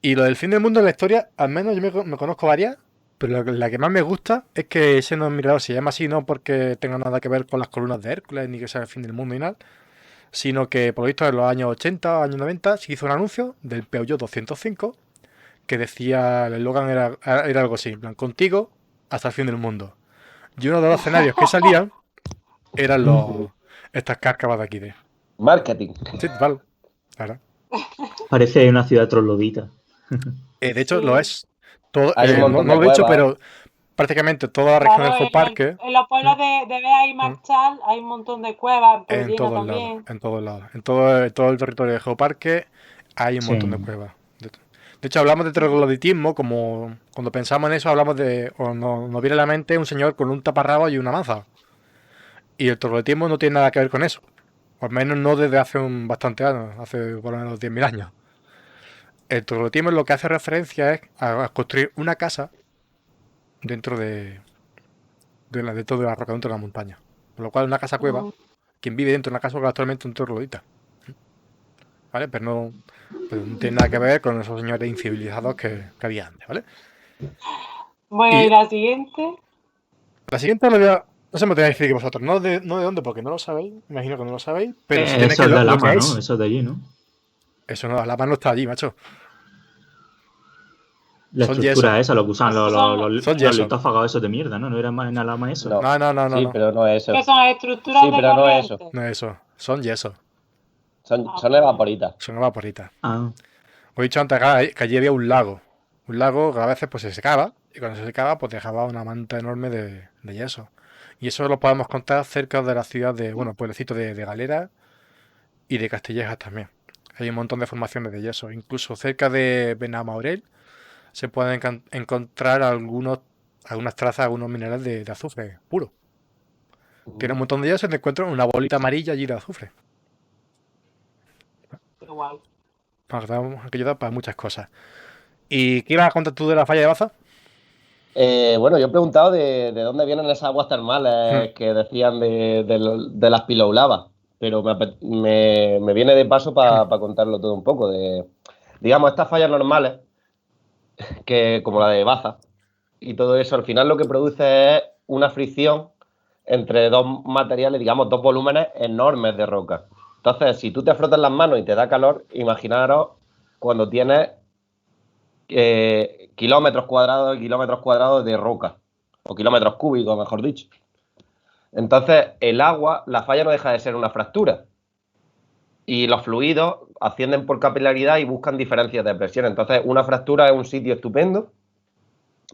Y lo del fin del mundo en la historia, al menos yo me conozco varias, pero la que más me gusta es que ese mirador se llama así no porque tenga nada que ver con las columnas de Hércules, ni que sea el fin del mundo y nada, sino que por lo visto en los años 80 o años 90 se hizo un anuncio del Peugeot 205 que decía, el eslogan era algo así, en plan, contigo hasta el fin del mundo. Y uno de los escenarios que salían eran estas cárcavas de aquí de... Marketing. Sí, vale. Claro. Parece una ciudad troglodita. De hecho, lo es. Todo, Hay un montón no de lo he dicho, cuevas. pero prácticamente toda la región del Geoparque, En los pueblos de Bea y Marchal hay un montón de cuevas, en Pollina todos lados, también. en todos lados. En todo el territorio del Geoparque hay un montón de cuevas. De hecho, hablamos de trogloditismo, como cuando pensamos en eso, hablamos de, o nos viene a la mente un señor con un taparrabos y una maza. Y el trogloditismo no tiene nada que ver con eso. O al menos no desde hace bastante años, hace por lo menos 10.000 años. El trogloditismo lo que hace referencia es a construir una casa dentro de todo de la roca, dentro de la montaña. Con lo cual, una casa cueva, quien vive dentro de una casa cueva actualmente un troglodita. ¿Vale? Pero no tiene nada que ver con esos señores incivilizados que había antes, ¿vale? Bueno, ¿y la siguiente? La siguiente no sé, me tenéis que decir vosotros, no de dónde, porque no lo sabéis, imagino que no lo sabéis, pero si tenéis eso que es de lo que Lama, es. ¿no? Eso es de allí, ¿no? Eso no, Lama no está allí, macho. La Son estructura yeso. esa, lo que usan los Son yeso. litófagos esos de mierda, ¿no? No era más en Alama eso. No. No. Sí, pero no es eso. Que son estructuras Sí, de pero no es corriente. eso. No es eso, son yeso. Son evaporitas. Son evaporitas. Ah, Os he dicho antes que allí había un lago. Un lago que a veces pues se secaba, y cuando se secaba pues dejaba una manta enorme de yeso. Y eso lo podemos contar cerca de la ciudad de, bueno, pueblecito de Galera y de Castillejas también. Hay un montón de formaciones de yeso. Incluso cerca de Benamaurel se pueden encontrar algunas trazas, algunos minerales de azufre puro. Tiene un montón de yeso y te encuentran una bolita amarilla allí de azufre. Qué guay. Aquello da para muchas cosas. ¿Y qué ibas a contar tú de la falla de Baza? Bueno, yo he preguntado de dónde vienen esas aguas termales que decían de las pilolabas, pero me viene de paso para contarlo todo un poco. Digamos, estas fallas normales, que como la de Baza, y todo eso, al final lo que produce es una fricción entre dos materiales, digamos, dos volúmenes enormes de roca. Entonces, si tú te frotas las manos y te da calor, imaginaros cuando tienes kilómetros cuadrados y kilómetros cuadrados de roca, o kilómetros cúbicos, mejor dicho. Entonces, el agua, la falla no deja de ser una fractura. Y los fluidos ascienden por capilaridad y buscan diferencias de presión. Entonces, una fractura es un sitio estupendo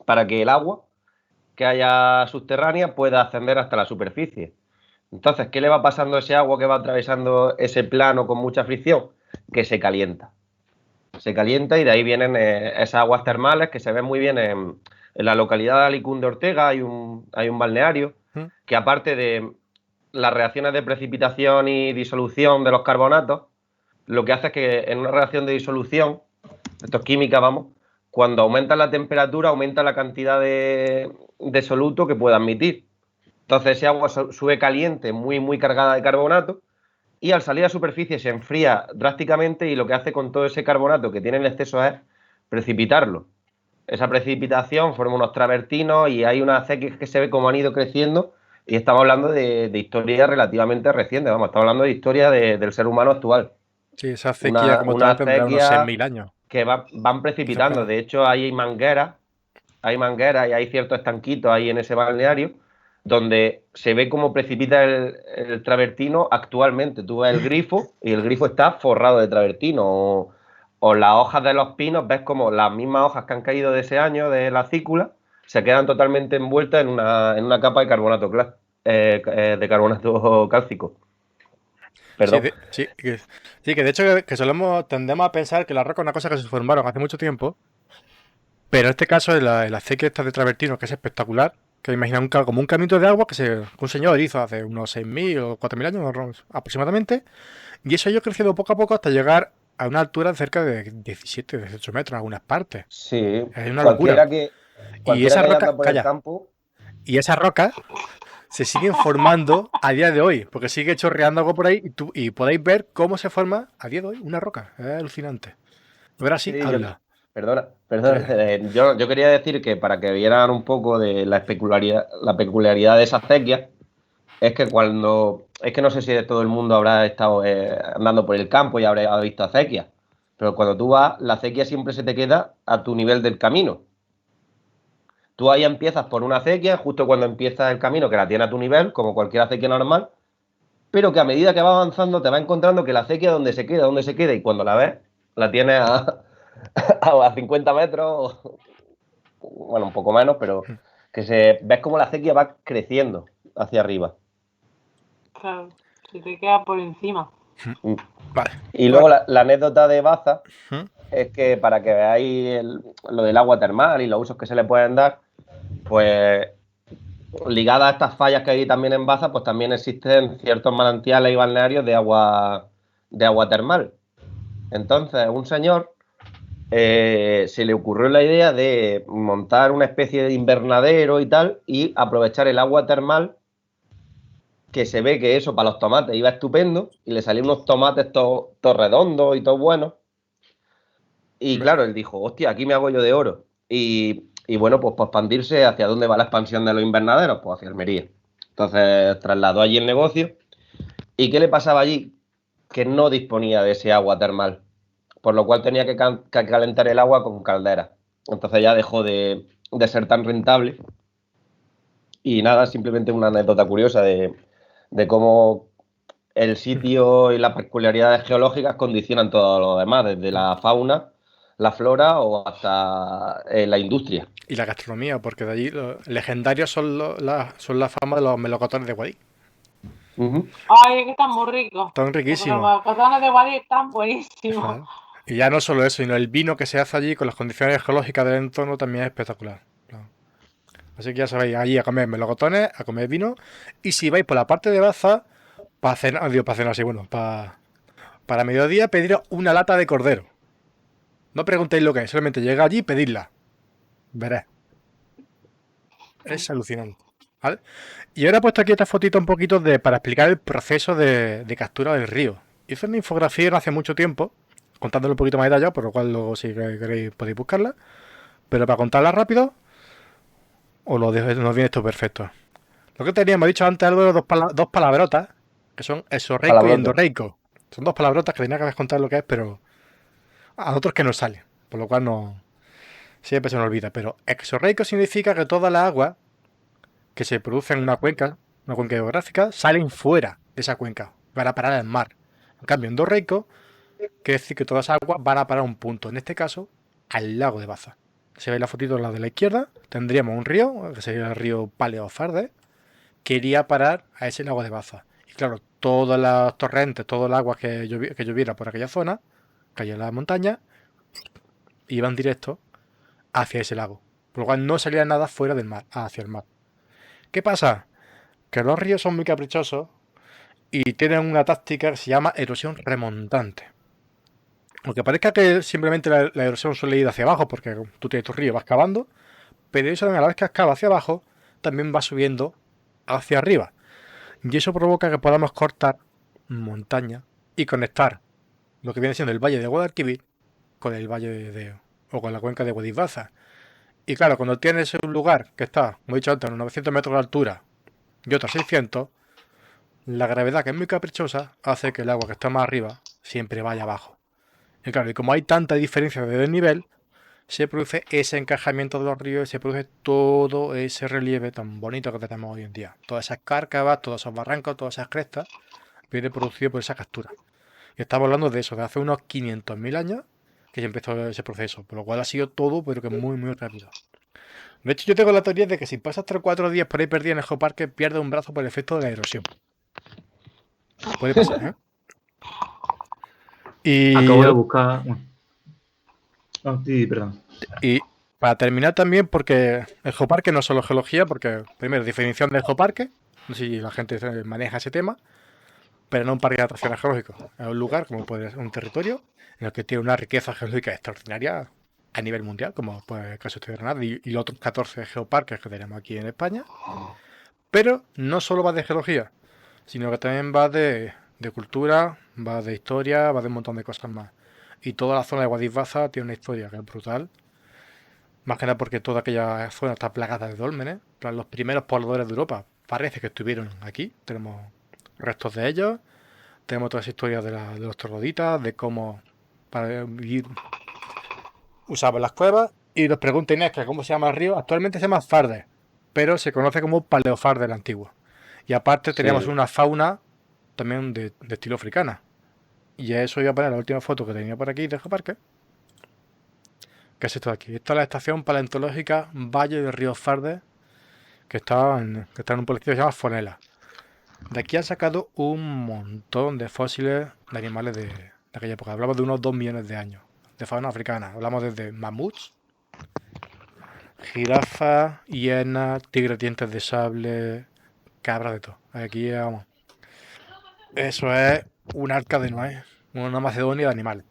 para que el agua que haya subterránea pueda ascender hasta la superficie. Entonces, ¿qué le va pasando a ese agua que va atravesando ese plano con mucha fricción? Que se calienta. Se calienta y de ahí vienen esas aguas termales que se ven muy bien en la localidad de Alicún de Ortega. Hay un balneario que, aparte de las reacciones de precipitación y disolución de los carbonatos, lo que hace es que en una reacción de disolución, esto es química, vamos, cuando aumenta la temperatura, aumenta la cantidad de soluto que puede admitir. Entonces ese agua sube caliente, muy, muy cargada de carbonato, y al salir a superficie se enfría drásticamente y lo que hace con todo ese carbonato que tiene en exceso es precipitarlo. esa precipitación forma unos travertinos y hay unas acequias que se ve como han ido creciendo y estamos hablando de historia relativamente reciente, vamos, estamos hablando de historia del ser humano actual. Sí, esa acequia como Una tal tendrá unos acequia 6.000 años. que van precipitando. Quizás. De hecho, hay mangueras y hay ciertos estanquitos ahí en ese balneario donde se ve cómo precipita el travertino actualmente. Tú ves el grifo y el grifo está forrado de travertino. O las hojas de los pinos, ves como las mismas hojas que han caído de ese año de la acícula se quedan totalmente envueltas en una capa de carbonato, de carbonato cálcico. Sí, Perdón. que de hecho que tendemos a pensar que las rocas es una cosa que se formaron hace mucho tiempo, pero en este caso la acequia esta de travertino, que es espectacular, que imagina como un camino de agua que un señor hizo hace unos 6.000 o 4.000 años aproximadamente, y eso ha ido creciendo poco a poco hasta llegar a una altura de cerca de 17, 18 metros en algunas partes. Sí, Es una locura. Y cualquiera esas que haya rocas, andado por el calla, campo. y esas rocas se siguen formando a día de hoy, porque sigue chorreando algo por ahí y podéis ver cómo se forma a día de hoy una roca. Es alucinante. Ahora sí, Sí, habla. perdona, Dime. yo quería decir que para que vieran un poco de la peculiaridad de esa acequia, es que no sé si todo el mundo habrá estado andando por el campo y habrá visto acequias, pero cuando tú vas, la acequia siempre se te queda a tu nivel del camino. Tú ahí empiezas por una acequia, justo cuando empiezas el camino, que la tiene a tu nivel, como cualquier acequia normal, pero que a medida que vas avanzando te vas encontrando que la acequia donde se queda, y cuando la ves, la tienes a 50 metros, bueno, un poco menos, pero ves como la acequia va creciendo hacia arriba. Claro, se te queda por encima. Vale. Y luego la anécdota de Baza ¿Mm? es que para que veáis lo del agua termal y los usos que se le pueden dar, pues ligada a estas fallas que hay también en Baza, pues también existen ciertos manantiales y balnearios de agua termal. Entonces, un señor se le ocurrió la idea de montar una especie de invernadero y tal, y aprovechar el agua termal, que se ve que eso para los tomates iba estupendo, y le salían unos tomates todos redondos y todos buenos. Y claro, él dijo, hostia, aquí me hago yo de oro. Y bueno, pues para expandirse, ¿hacia dónde va la expansión de los invernaderos? Pues hacia Almería. Entonces trasladó allí el negocio. ¿Y qué le pasaba allí? Que no disponía de ese agua termal, por lo cual tenía que calentar el agua con caldera. Entonces ya dejó de ser tan rentable. Y nada, simplemente una anécdota curiosa de cómo el sitio y las peculiaridades geológicas condicionan todo lo demás, desde la fauna, la flora o hasta la industria. Y la gastronomía, porque de allí los legendarios son la fama de los melocotones de Guadix. Ay, es que están muy ricos. Están Los riquísimos. melocotones de Guadix están buenísimos. Claro. Y ya no solo eso, sino el vino que se hace allí con las condiciones geológicas del entorno también es espectacular. Claro. Así que ya sabéis, allí a comer melocotones, a comer vino. Y si vais por la parte de Baza, para cenar, sí, bueno, para mediodía pediros una lata de cordero. No preguntéis lo que es, solamente llega allí y pedidla. Veré. Es alucinante. ¿Vale? Y ahora he puesto aquí esta fotito un poquito para explicar el proceso de captura del río. Hice una infografía no hace mucho tiempo, contándolo un poquito más detallado, por lo cual luego si queréis podéis buscarla. Pero para contarla rápido, os lo dejo, nos viene esto perfecto. Lo que teníamos dicho antes algo de dos palabrotas, que son exorreico y endorreico. Son dos palabrotas que tenía que haber contado lo que es, pero a otros que no salen. Por lo cual no siempre se nos olvida. Pero exorreico significa que toda la agua que se produce en una cuenca geográfica, salen fuera de esa cuenca, van a parar al mar. En cambio, endorreico quiere decir que todas esas aguas van a parar a un punto, en este caso, al lago de Baza. Si veis la fotito de la de la izquierda, tendríamos un río, que sería el río Paleofarde, que iría a parar a ese lago de Baza. Y claro, todas las torrentes, todo el agua que lloviera por aquella zona, caía en la montaña, iban directo hacia ese lago. Por lo cual no salía nada fuera del mar, hacia el mar. ¿Qué pasa? Que los ríos son muy caprichosos y tienen una táctica que se llama erosión remontante. Aunque parezca que simplemente la erosión suele ir hacia abajo, porque tú tienes tu río, vas cavando, pero eso a la vez que excava hacia abajo, también va subiendo hacia arriba. Y eso provoca que podamos cortar montaña y conectar lo que viene siendo el valle de Guadalquivir con el valle o con la cuenca de Guadix-Baza. Y claro, cuando tienes un lugar que está, como he dicho antes, a unos 900 metros de altura y otro a 600, la gravedad, que es muy caprichosa, hace que el agua que está más arriba siempre vaya abajo. Y claro, y como hay tanta diferencia de desnivel, se produce ese encajamiento de los ríos y se produce todo ese relieve tan bonito que tenemos hoy en día. Todas esas cárcavas, todos esos barrancos, todas esas crestas, viene producido por esa captura. Y estamos hablando de eso, de hace unos 500.000 años que ya empezó ese proceso, por lo cual ha sido todo, pero que muy, muy rápido. De hecho, yo tengo la teoría de que si pasas 3 o 4 días por ahí perdido en el geoparque, pierdes un brazo por el efecto de la erosión. Puede pasar, ¿eh? Y, Acabo de buscar. Bueno. Oh, sí, perdón. y para terminar también, porque el geoparque no es solo geología, porque primero, definición del geoparque, no sé si la gente maneja ese tema, pero no un parque de atracciones geológicos. Es un lugar, como puede ser un territorio, en el que tiene una riqueza geológica extraordinaria a nivel mundial, como pues el caso de Granada y los otros 14 geoparques que tenemos aquí en España. Pero no solo va de geología, sino que también va de cultura, va de historia, va de un montón de cosas más. Y toda la zona de Guadix-Baza tiene una historia que es brutal. Más que nada porque toda aquella zona está plagada de dólmenes. En plan, los primeros pobladores de Europa parece que estuvieron aquí. Tenemos restos de ellos. Tenemos todas las historias de los trogloditas, de cómo para vivir usaban las cuevas. Y nos pregunta Inés que cómo se llama el río. Actualmente se llama Fardes, pero se conoce como Paleofardes el antiguo. Y aparte teníamos Sí. una fauna también de estilo africana. Y a eso iba a poner la última foto que tenía por aquí de Geoparque. Que es esto de aquí. Esta es la estación paleontológica Valle del Río Fardes, que está en un pueblecito que se llama Fonela. De aquí han sacado un montón de fósiles de animales de aquella época. Hablamos de unos 2 millones de años de fauna africana. Hablamos desde mamuts, jirafas, hienas, tigres dientes de sable, cabras, de todo. Aquí vamos. Eso es un arca de Noé, una Macedonia de animales.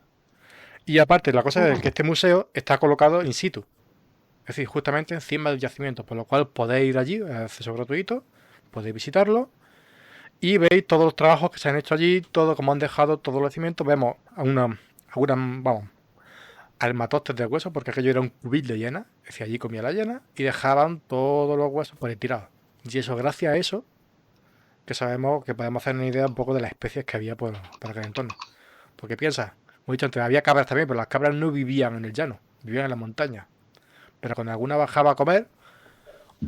Y aparte, la cosa es que este museo está colocado in situ. Es decir, justamente encima del yacimiento, por lo cual podéis ir allí, es acceso gratuito, podéis visitarlo y veis todos los trabajos que se han hecho allí, todo como han dejado todos los yacimientos. Vemos vamos, armatostes de huesos, porque aquello era un cubil de hiena, es decir, allí comía la hiena y dejaban todos los huesos por ahí tirados. Y eso, gracias a eso, que sabemos que podemos hacer una idea un poco de las especies que había por aquel entorno. Porque piensa, como he dicho antes, había cabras también, pero las cabras no vivían en el llano, vivían en la montaña. Pero cuando alguna bajaba a comer,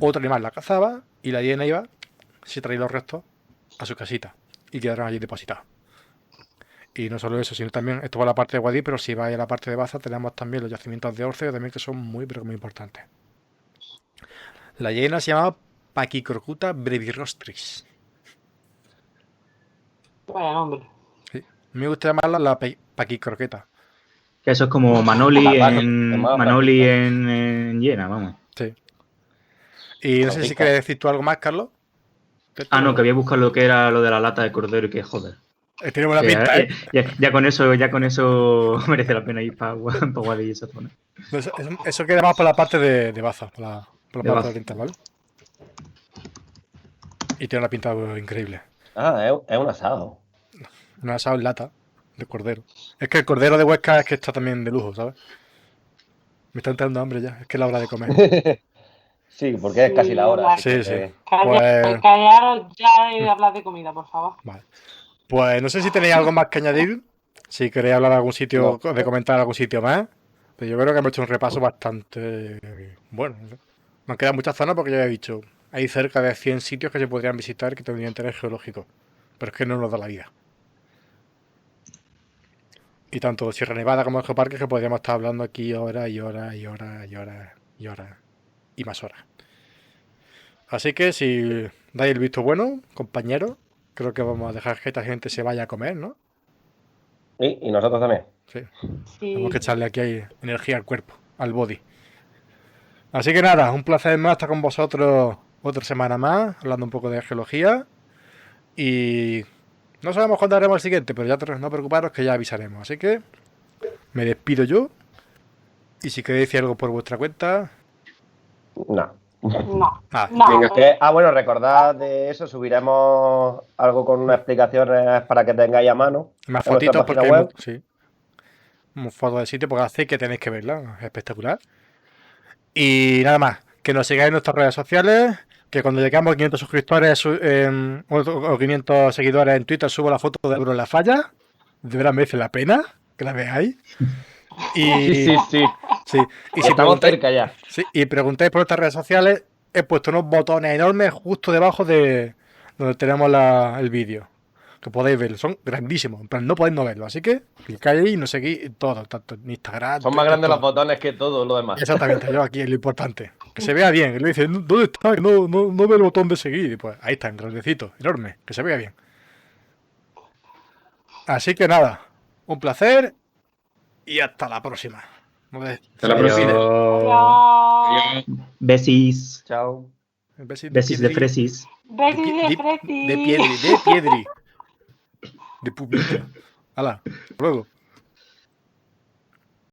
otro animal la cazaba y la hiena iba, se traía los restos a su casita y quedaron allí depositados. Y no solo eso, sino también, esto va a la parte de Guadix, pero si vais a la parte de Baza, tenemos también los yacimientos de Orceo, también que son muy, pero muy importantes. La hiena se llamaba Pachyrhota brevirostris. Vaya nombre. Sí. Me gusta llamarla la paquicroqueta. Que eso es como Manoli Capaz, en es más Manoli práctico. en Llena, vamos. Sí. Y no sé si Rica. quieres decir tú algo más, Carlos. Ah, no, que había buscado lo que era lo de la lata de cordero y que joder. Tiene buena Que, pinta, ¿eh? ya con eso merece la pena ir para Guadix y esa zona. Eso queda más por la parte de Baza, por la De parte Baza. oriental, ¿vale? Y tiene una pinta increíble. Ah, es un asado. Un asado en lata de cordero. Es que el cordero de Huesca es que está también de lujo, ¿sabes? Me está entrando hambre ya, es que es la hora de comer. Sí, porque es casi la hora. así Sí, que, sí. Pues, Callaros ya de hablar de comida, por favor. vale. Pues no sé si tenéis algo más que añadir. Si queréis hablar de algún sitio, No. de comentar algún sitio más. Pero yo creo que hemos hecho un repaso bastante bueno. No sé. Me han quedado muchas zonas porque ya he dicho, hay cerca de 100 sitios que se podrían visitar que tendrían interés geológico. Pero es que no nos da la vida. Y tanto Sierra Nevada como el Geoparque que podríamos estar hablando aquí horas y horas y horas y horas y horas y más horas. Así que si dais el visto bueno, compañeros, creo que vamos a dejar que esta gente se vaya a comer, ¿no? Y nosotros también. Sí. Sí. Tenemos que echarle aquí energía al cuerpo, al body. Así que nada, un placer más estar con vosotros otra semana más, hablando un poco de geología. Y no sabemos cuándo haremos el siguiente, pero ya no preocuparos que ya avisaremos. Así que me despido yo. Y si queréis decir algo por vuestra cuenta. No. No. Ah, No. Venga, bueno, recordad de eso, subiremos algo con unas explicaciones para que tengáis a mano. más en nuestra fotitos página porque web. sí. Fotos del sitio porque hace que tenéis que verla. Es espectacular. Y nada más, que nos sigáis en nuestras redes sociales, que cuando lleguemos a 500 suscriptores o 500 seguidores en Twitter subo la foto de Ebro en la falla. De verdad merece la pena que la veáis. Y, Sí. sí, y si Estamos preguntáis, cerca ya. sí, y preguntáis por nuestras redes sociales, he puesto unos botones enormes justo debajo de donde tenemos el vídeo. Que podéis verlo, son grandísimos, en plan, no podéis no verlo, así que clicáis ahí y nos seguís todo, tanto en Instagram, Son más Twitter, grandes los todo. botones que todo lo demás. Exactamente, yo aquí es lo importante. Que se vea bien. Y le dice, ¿dónde está? Que no veo el botón de seguir. Y pues ahí está, en grandecito, enorme, que se vea bien. Así que nada, un placer y hasta la próxima. Hasta la próxima. Adiós. Besis. Chao. Besis de fresis. Besis de De Freti. piedri. De publica. Hala, hasta luego.